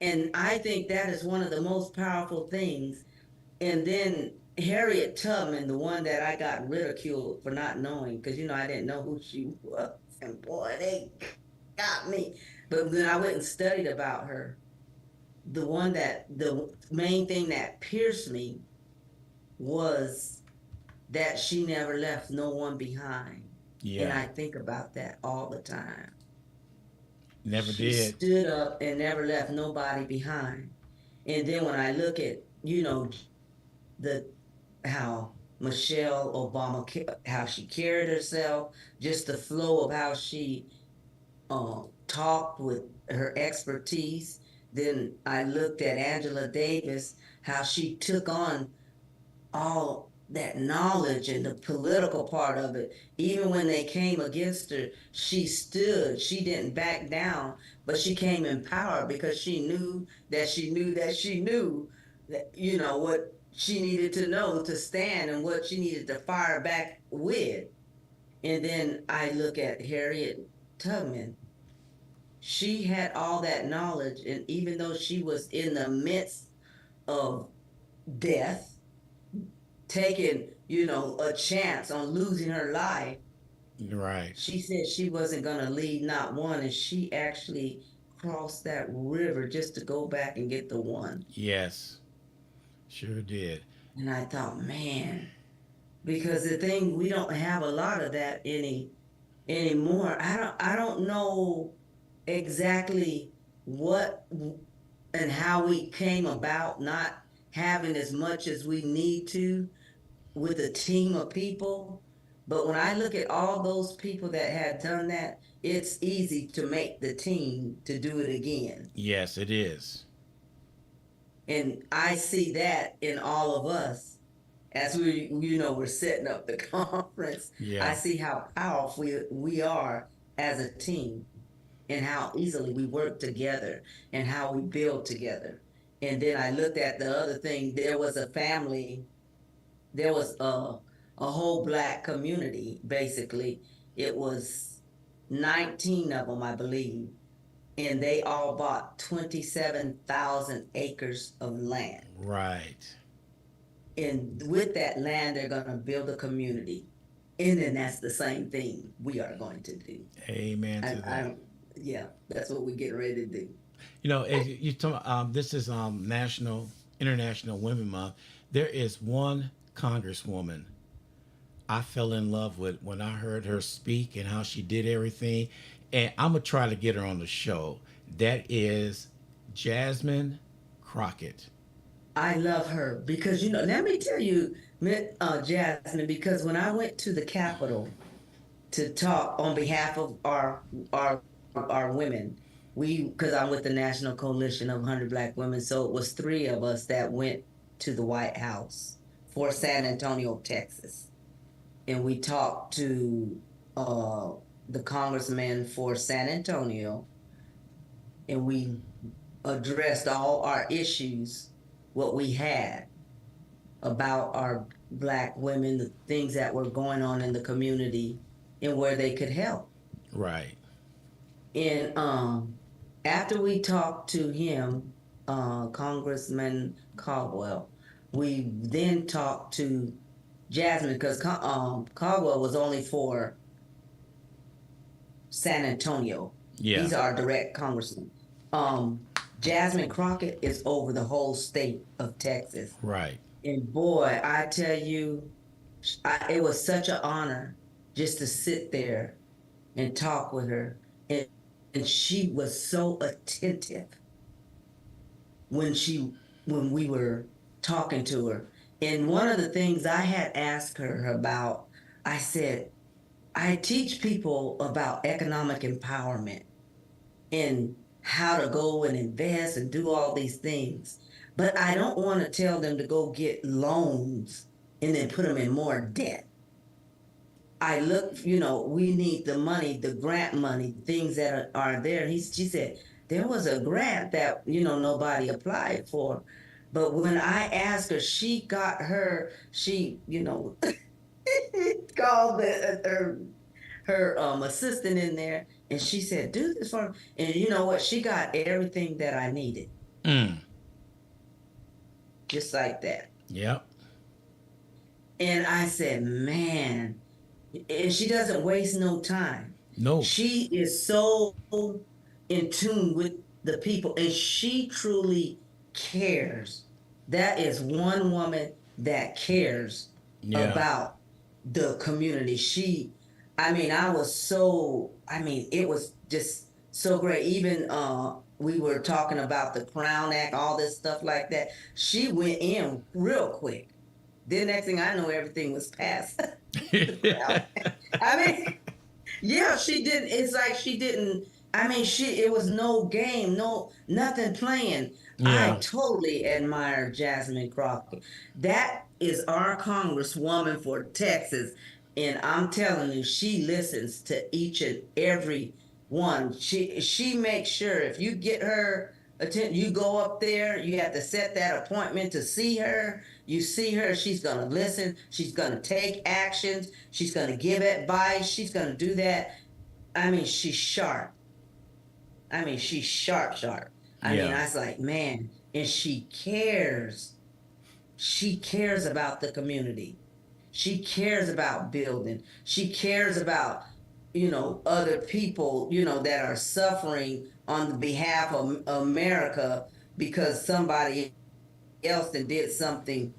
And I think that is one of the most powerful things. And then Harriet Tubman, the one that I got ridiculed for not knowing, because, I didn't know who she was. And boy, they got me. But then I went and studied about her. The main thing that pierced me was that she never left no one behind. And Yeah. I think about that all the time. Never She did. stood up and never left nobody behind. And then when I look at, the how Michelle Obama, how she carried herself, just the flow of how she talked with her expertise. Then I looked at Angela Davis, how she took on all that knowledge and the political part of it. Even when they came against her, she stood. She didn't back down, but she came in power because she knew that she knew that she knew that, what she needed to know to stand and what she needed to fire back with. And then I look at Harriet Tubman. She had all that knowledge, and even though she was in the midst of death, taking, a chance on losing her life, Right. she said she wasn't going to leave not one, and she actually crossed that river just to go back and get the one. Yes. Sure did. And I thought, man, because the thing we don't have a lot of that anymore. I don't know exactly what and how we came about not having as much as we need to with a team of people. But when I look at all those people that had done that, it's easy to make the team to do it again. Yes, it is. And I see that in all of us as we're setting up the conference. I Yeah. see how powerful we are as a team and how easily we work together and how we build together. And then I looked at the other thing. There was a family. There was a whole Black community. Basically, it was. 19 of them, I believe, and they all bought 27,000 acres of land. Right. And with that land, they're going to build a community. And then that's the same thing we are going to do. Amen to that. Yeah, that's what we get ready to do. You know, as you talk, this is International Women Month. There is one congresswoman I fell in love with when I heard her speak and how she did everything. And I'm going to try to get her on the show. That is Jasmine Crockett. I love her because, let me tell you, Jasmine, because when I went to the Capitol to talk on behalf of our women, because I'm with the National Coalition of 100 Black Women, so it was 3 of us that went to the White House for San Antonio, Texas. And we talked to the congressman for San Antonio, and we addressed all our issues, what we had about our Black women, the things that were going on in the community, and where they could help. Right. And after we talked to him, Congressman Caldwell, we then talked to Jasmine, because Caldwell was only for San Antonio. Yeah. He's our direct congressman. Jasmine Crockett is over the whole state of Texas. Right. And boy, I tell you, it was such an honor just to sit there and talk with her. And she was so attentive when we were talking to her. And one of the things I had asked her about, I said, I teach people about economic empowerment and how to go and invest and do all these things. But I don't want to tell them to go get loans and then put them in more debt. I look, we need the money, the grant money, things that are there. She said, there was a grant that, nobody applied for. But when I asked her, she got her, called her assistant in there, and she said, do this for me. And you know what? She got everything that I needed. Just like that. Yep. And I said, man, and she doesn't waste no time. No. She is so in tune with the people, and she truly cares. That is one woman that cares about the community. It was just so great. Even we were talking about the Crown Act, all this stuff like that. She went in real quick. Then next thing I know, everything was passed. Yeah, she didn't. It's like she didn't. It was no game, nothing playing. Yeah. I totally admire Jasmine Crockett. That is our congresswoman for Texas. And I'm telling you, she listens to each and every one. She makes sure if you get her attention, you go up there, you have to set that appointment to see her. You see her, she's going to listen. She's going to take actions. She's going to give advice. She's going to do that. She's sharp. She's sharp. I was like, man, and she cares. She cares about the community. She cares about building. She cares about, other people, that are suffering on the behalf of America because somebody else that did something,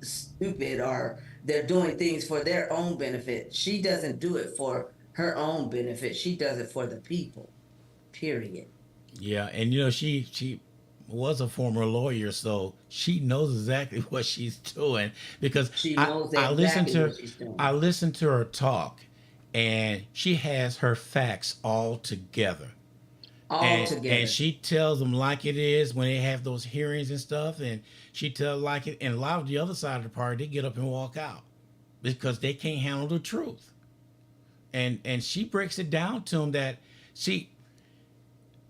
stupid, or they're doing things for their own benefit. She doesn't do it for her own benefit. She does it for the people, period. Yeah, and she was a former lawyer, so she knows exactly what she's doing because she knows exactly what she's doing. I listened to her talk, and she has her facts all together. And she tells them like it is when they have those hearings and stuff, and she tells like it. And a lot of the other side of the party, they get up and walk out because they can't handle the truth. And she breaks it down to them that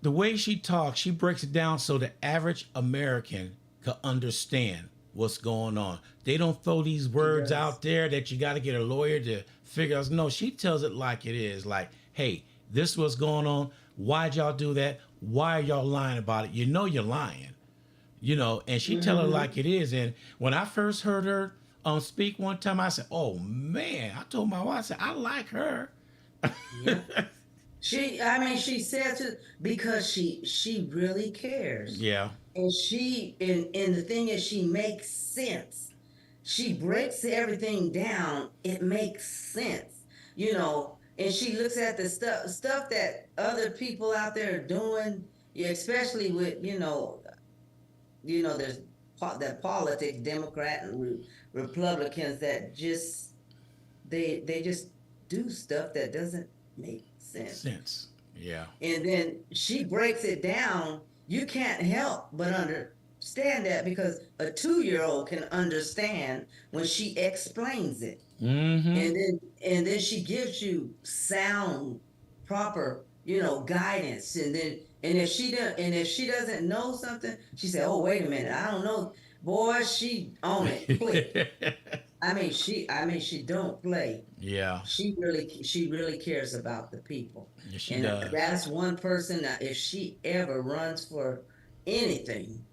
the way she talks, she breaks it down so the average American could understand what's going on. They don't throw these She words does. out there that you got to get a lawyer to figure out. No, she tells it like it is. Like, hey, this what's going on. Why'd y'all do that? Why are y'all lying about it? You know you're lying. And she tell it Hmm. like it is. And when I first heard her speak one time, I said, "Oh man!" I told my wife, I said, "I like her." Yeah. I mean, she said to because she really cares, Yeah, and and the thing is, she makes sense. She breaks everything down. It makes sense, and she looks at the stuff that other people out there are doing, yeah, especially with there's that politics, Democrat and Republicans that just they just do stuff that doesn't make sense. sense. Yeah, And then she breaks it down. You can't help but understand that because a 2-year-old can understand when she explains it. mm-hmm. And then she gives you sound, proper, guidance. And if she doesn't know something, she said, "Oh, wait a minute, I don't know." Boy, she on it quick. I mean, she don't play. Yeah, She really cares about the people. yeah, she And does. that's one person that if she ever runs for anything,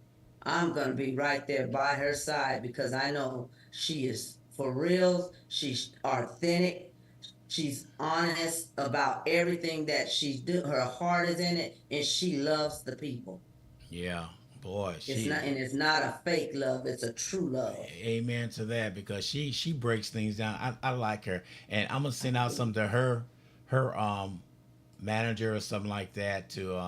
I'm going to be right there by her side because I know she is for real. She's authentic. She's honest about everything that she's doing. Her heart is in it, and she loves the people. Yeah, boy, It's not, and it's not a fake love. It's a true love. amen to that because she breaks things down. I like her, and I'm gonna send out something to her manager or something like that to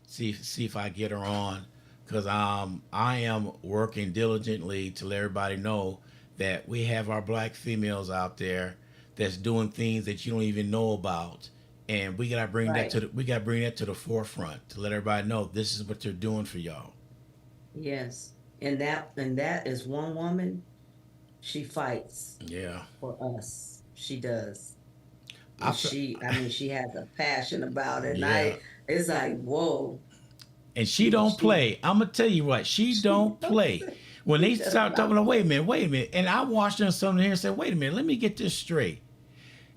see if I get her on because I am working diligently to let everybody know that we have our black females out there that's doing things that you don't even know about. And Right. we gotta bring that to the forefront to let everybody know this is what they're doing for y'all. Yes. And that is one woman. She fights Yeah. for us. She does. I And fe- she has a passion about it. And yeah. it's like, whoa. And she She, don't she, play. I'm gonna tell you what, she she don't does. play. When She they does start talking, not about, play. wait a minute, and I watched her something here and said, wait a minute, let me get this straight.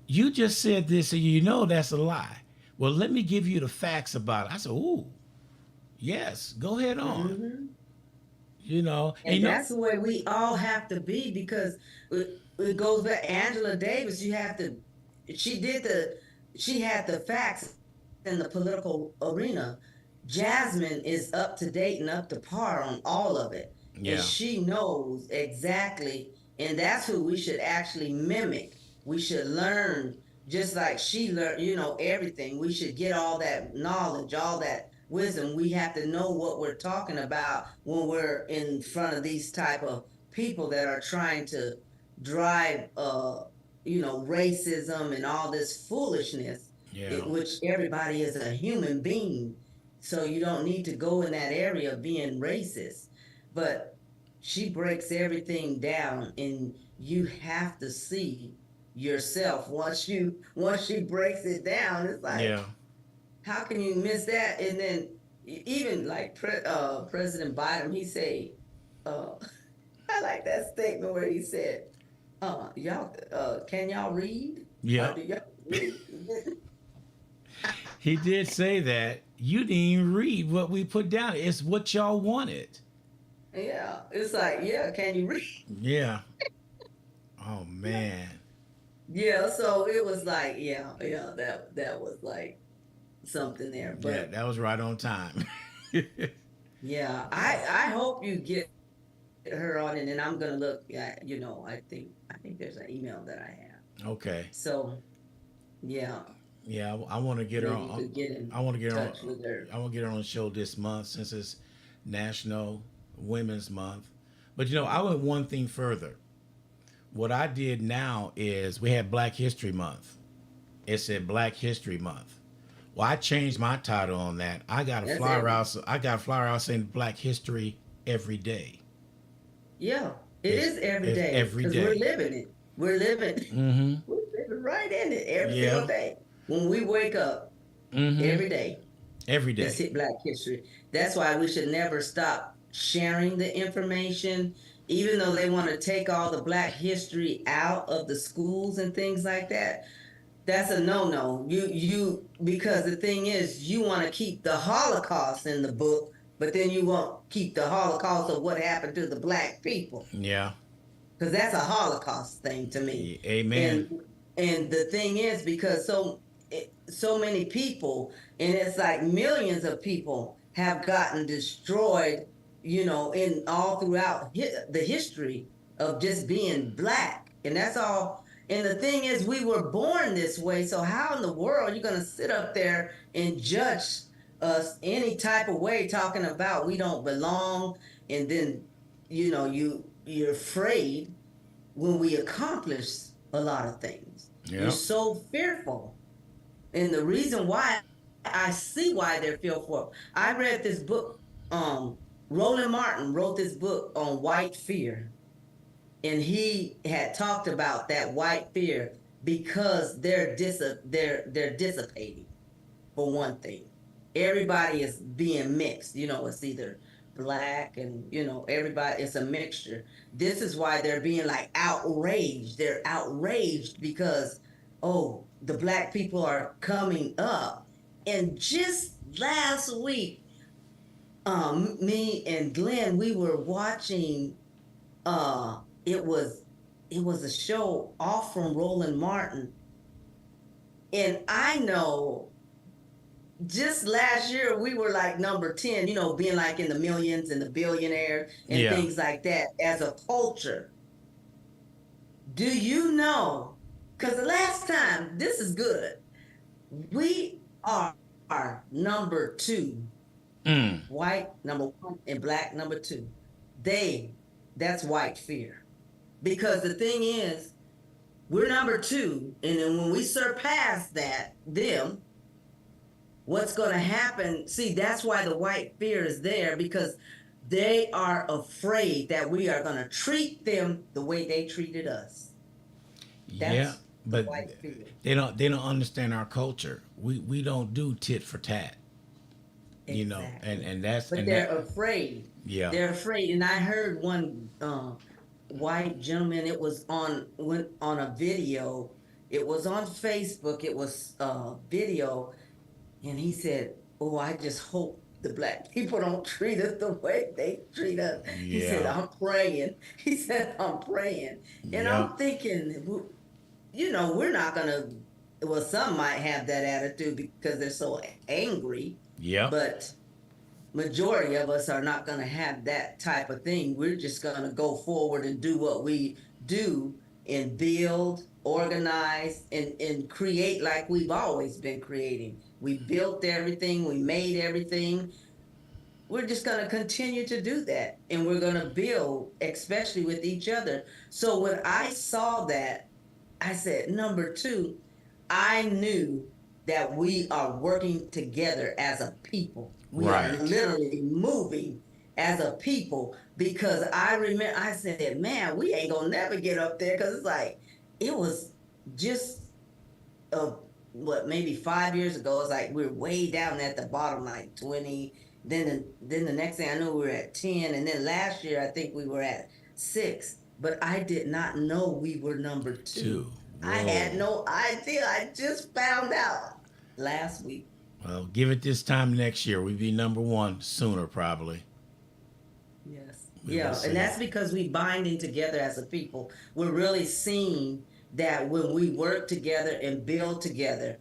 You just said this, and you know that's a lie. Well, let me give you the facts about it. I said, ooh, yes, go ahead on. Hmm. And And that's the way we all have to be because it goes back. Angela Davis, she did she had the facts in the political arena. Jasmine is up to date and up to par on all of it. And yeah, she knows exactly, and that's who we should actually mimic. We should learn just like she learned, everything. We should get all that knowledge, all that wisdom. We have to know what we're talking about when we're in front of these type of people that are trying to drive racism and all this foolishness, yeah, which everybody is a human being, so you don't need to go in that area of being racist. But she breaks everything down, and you have to see yourself once she breaks it down. It's like, yeah. how can you miss that? And then even like President Biden, he say, uh, I like that statement where he said, "Y'all, can y'all read? Yeah, Do y'all read?" he did say that. You didn't even read what we put down. It's what y'all wanted. Yeah, it's like, yeah, can you read? Yeah. Oh man. Yeah, so it was like, yeah, yeah, that was like something there. Yeah, But that was right on time. yeah, I hope you get her on, and then I'm gonna look at, I think there's an email that I have. Okay. So yeah, Yeah, I want to get her maybe you on. could get in I want to get her on. touch with her. I want to get her on the show this month since it's National Women's Month. But I went one thing further. What I did now is we had Black History Month. It said Black History Month. Well, I changed my title on that. I got a That's flyer every out. I got a flyer out saying Black History every day. Yeah, it It's is every it's day every because we're day. living it. We're living, Mm-hmm. we're living right in it every Yeah. single day. When we wake up Mm-hmm. every day, Every it's day. hit Black History. That's why we should never stop sharing the information even though they want to take all the Black history out of the schools and things like that, that's a no-no. Because the thing is, you want to keep the Holocaust in the book, but then you won't keep the Holocaust of what happened to the Black people. Yeah. Because that's a Holocaust thing to me. Amen. And the thing is, because so many people, and it's like millions of people have gotten destroyed, in all throughout the history of just being Black, and that's all. And the thing is, we were born this way, so how in the world are you going to sit up there and judge us any type of way, talking about we don't belong, and then you're afraid when we accomplish a lot of things. Yep. You're so fearful. And the reason why, I see why they're fearful. I read this book, Roland Martin wrote this book on white fear. And he had talked about that white fear because they're dissipating, for one thing. Everybody is being mixed. It's either Black and, everybody, it's a mixture. This is why they're being like outraged. They're outraged because, oh, the Black people are coming up. And just last week, me and Glenn, we were watching, it was a show off from Roland Martin. And I know just last year we were like number 10, being like in the millions and the billionaires and things like that as a culture. Do you know? Because the last time, this is good, we are number 2. White number 1 and Black number 2. That's white fear. Because the thing is, we're number 2, and then when we surpass them, what's going to happen? See, that's why the white fear is there, because they are afraid that we are going to treat them the way they treated us. That's but white fear. they don't understand our culture. We don't do tit for tat. Exactly. And that's. But they're afraid. Yeah. They're afraid. And I heard one white gentleman. It was went on a video. It was on Facebook. It was a video, and he said, "Oh, I just hope the Black people don't treat us the way they treat us." Yeah. He said, "I'm praying." He said, "I'm praying," and I'm thinking, we're not gonna. Well, some might have that attitude because they're so angry. Yeah. But majority of us are not going to have that type of thing. We're just going to go forward and do what we do and build, organize, and create like we've always been creating. We built everything. We made everything. We're just going to continue to do that. And we're going to build, especially with each other. So when I saw that, I said, number 2, I knew that we are working together as a people. We are literally moving as a people, because I remember I said, man, we ain't gonna never get up there, because it's like, it was just maybe 5 years ago. It's like we're way down at the bottom, like 20. Then the next thing I knew, we were at 10, and then last year I think we were at 6. But I did not know we were number 2. I had no idea. I just found out last week. Well, give it this time next year. We'd be number 1 sooner, probably. Yes. And that's because we binding together as a people. We're really seeing that when we work together and build together,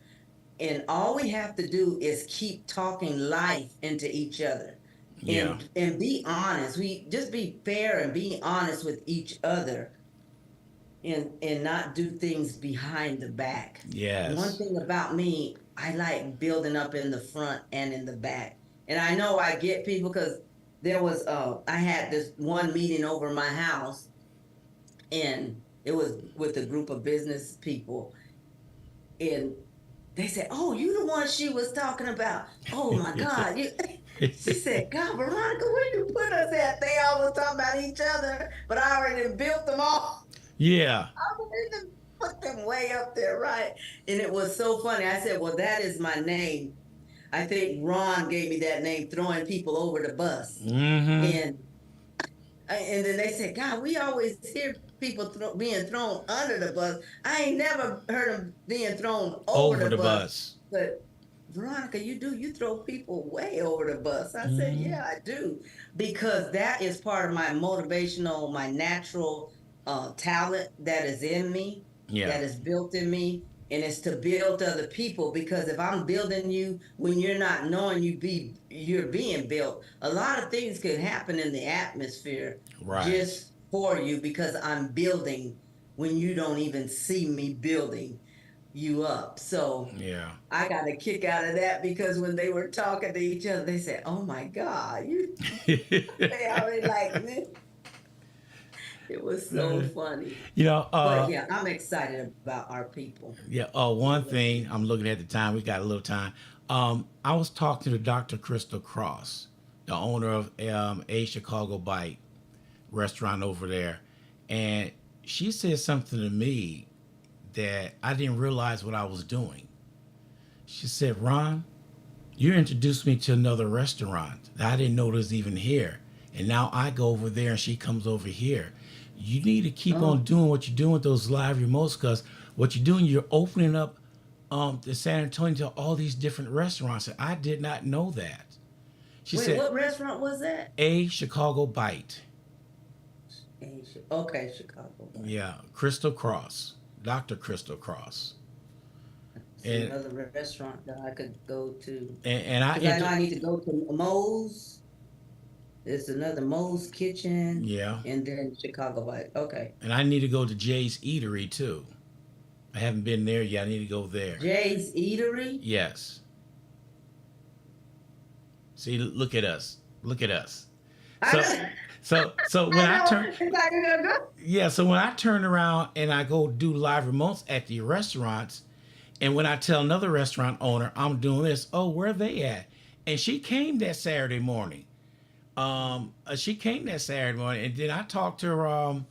and all we have to do is keep talking life into each other. And be honest. We just be fair and be honest with each other. And not do things behind the back. Yes. One thing about me, I like building up in the front and in the back. And I know I get people, because there was, I had this one meeting over my house, and it was with a group of business people. And they said, "Oh, you the one she was talking about. Oh my God." She said, "God, Veronica, where you put us at? They always talk about each other, but I already built them all." Yeah. I wanted to put them way up there, right? And it was so funny. I said, well, that is my name. I think Ron gave me that name, throwing people over the bus. Mm-hmm. And And then they said, God, we always hear people being thrown under the bus. I ain't never heard them being thrown over Over the the bus. bus. But Veronica, you throw people way over the bus. I said, Mm-hmm. yeah, I do. Because that is part of my motivational, my natural talent that is in me, Yeah. that is built in me. And it's to build other people, because if I'm building you when you're not knowing you're being built, a lot of things can happen in the atmosphere Right. just for you, because I'm building when you don't even see me building you up. So Yeah. I got a kick out of that, because when they were talking to each other, they said, "Oh my God, they already like me." It was so funny. you know, But uh, yeah, I'm excited about our people. yeah. One thing I'm looking at the time. We got a little time. I was talking to Dr. Crystal Cross, the owner of a Chicago Bite restaurant over there, and she said something to me that I didn't realize what I was doing. She said, "Ron, you introduced me to another restaurant that I didn't know was even here. And now I go over there and she comes over here. You need to keep on Oh, doing what you're doing with those live remotes, because what you're doing, you're opening up the San Antonio to all these different restaurants. And I did not know that." She wait, said, what restaurant was that? a Chicago Bite. Okay, Chicago. Yeah, Crystal Cross, Dr. Crystal Cross. It's And another restaurant that I could go to, and I because I know I need to go to Moe's. There's another Moe's Kitchen, yeah, and then Chicago Bite. Okay. and I need to go to Jay's Eatery too. I haven't been there yet. I need to go there. Jay's Eatery. Yes. See, look at us. Look at us. I So, know. so when I I know. turn, It's like you're gonna go. yeah. So when I turn around and I go do live remotes at the restaurants, and when I tell another restaurant owner I'm doing this, oh, where are they at? And she came that Saturday morning. She came that Saturday morning, and then I talked to her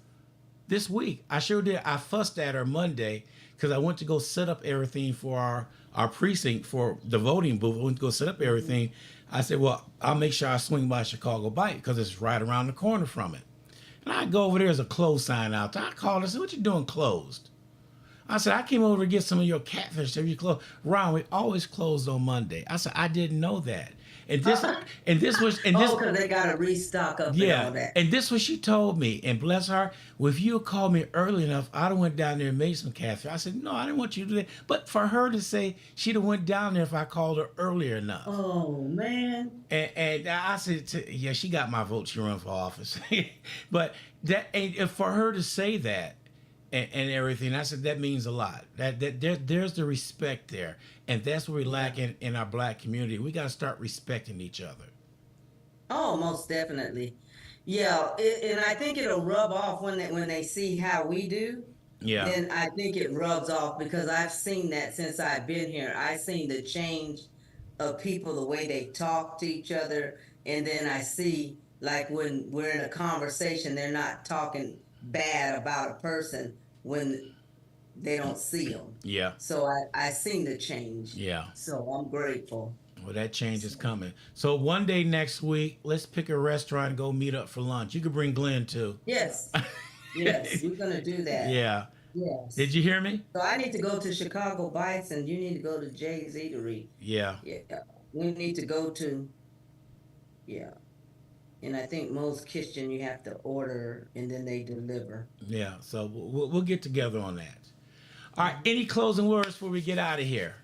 this week. I sure did. I fussed at her Monday because I went to go set up everything for our precinct for the voting booth. I went to go set up everything. I said, well, I'll make sure I swing by Chicago Bite because it's right around the corner from it. And I go over there, there's a closed sign out there. I called her, I said, what you doing closed? I said, I came over to get some of your catfish. Have you closed? Ron, we always closed on Monday. I said, I didn't know that. And this and this was and this Oh, because they got to restock up and yeah, all that. and this what she told me. And bless her, well, if you had called me early enough, I'd have went down there and made some catfish. I said, no, I didn't want you to do that. But for her to say she'd have went down there if I called her earlier enough. Oh man. And I said, yeah, she got my vote. She run for office. But that and for her to say that and everything, I said that means a lot. That there's the respect there, and that's what we lack in our black community. We got to start respecting each other. Oh, most definitely. Yeah, and I think it'll rub off when they see how we do. Yeah, Then I think it rubs off, because I've seen that since I've been here. I've seen the change of people, the way they talk to each other, and then I see, like, when we're in a conversation, they're not talking bad about a person when they don't see them. yeah, So I seen the change. yeah. So I'm grateful. Well, that change is coming. So one day next week, let's pick a restaurant and go meet up for lunch. You could bring Glenn too. Yes, yes, we're gonna do that. Yeah. Yes. Did you hear me? So I need to go to Chicago Bites, and you need to go to Jay's Eatery. Yeah. Yeah, we need to go to, yeah. And I think most kitchen you have to order and then they deliver. Yeah. So we'll get together on that. All right. Any closing words before we get out of here?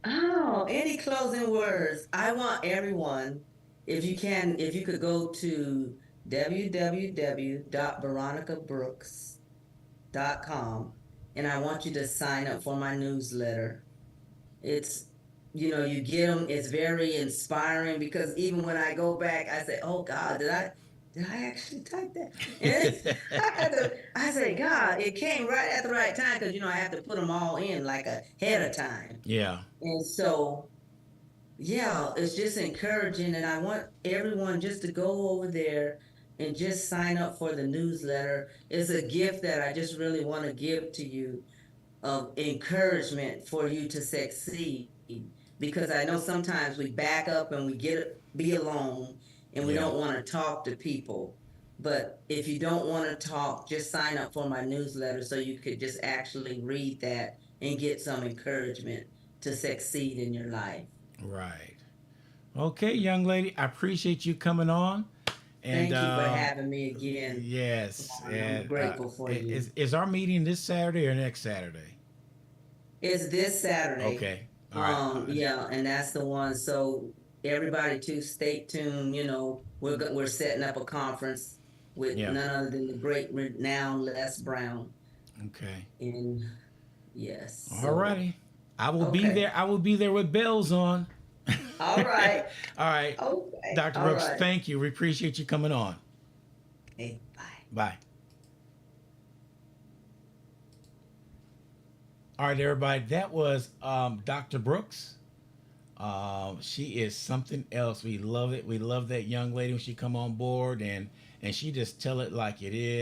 Oh, any closing words? I want everyone, if you can, if you could go to www.veronicabrooks.com, and I want you to sign up for my newsletter. It's, you get them. It's very inspiring, because even when I go back, I say, "Oh God, did I actually type that?" And I say, "God, it came right at the right time," because I have to put them all in like ahead of time. Yeah. And so, yeah, it's just encouraging, and I want everyone just to go over there and just sign up for the newsletter. It's a gift that I just really want to give to you, of encouragement for you to succeed, because I know sometimes we back up and be alone, and we Yeah. don't want to talk to people. But if you don't want to talk, just sign up for my newsletter so you could just actually read that and get some encouragement to succeed in your life. Right. Okay, young lady, I appreciate you coming on. And Thank you for having me again. yes, I'm and grateful for you. is our meeting this Saturday or next Saturday? It's this Saturday. Okay. All right. Yeah, and that's the one. So everybody to stay tuned. We're setting up a conference with Yeah. none other than the great renowned Les Brown. Okay. And yes. All righty. I will be Okay. there. I will be there with bells on. All right. All right. Okay. Dr. All Brooks, right. thank you. We appreciate you coming on. Hey, bye. Bye. All right, everybody. That was Dr. Brooks. She is something else. We love it. We love that young lady when she come on board and she just tell it like it is.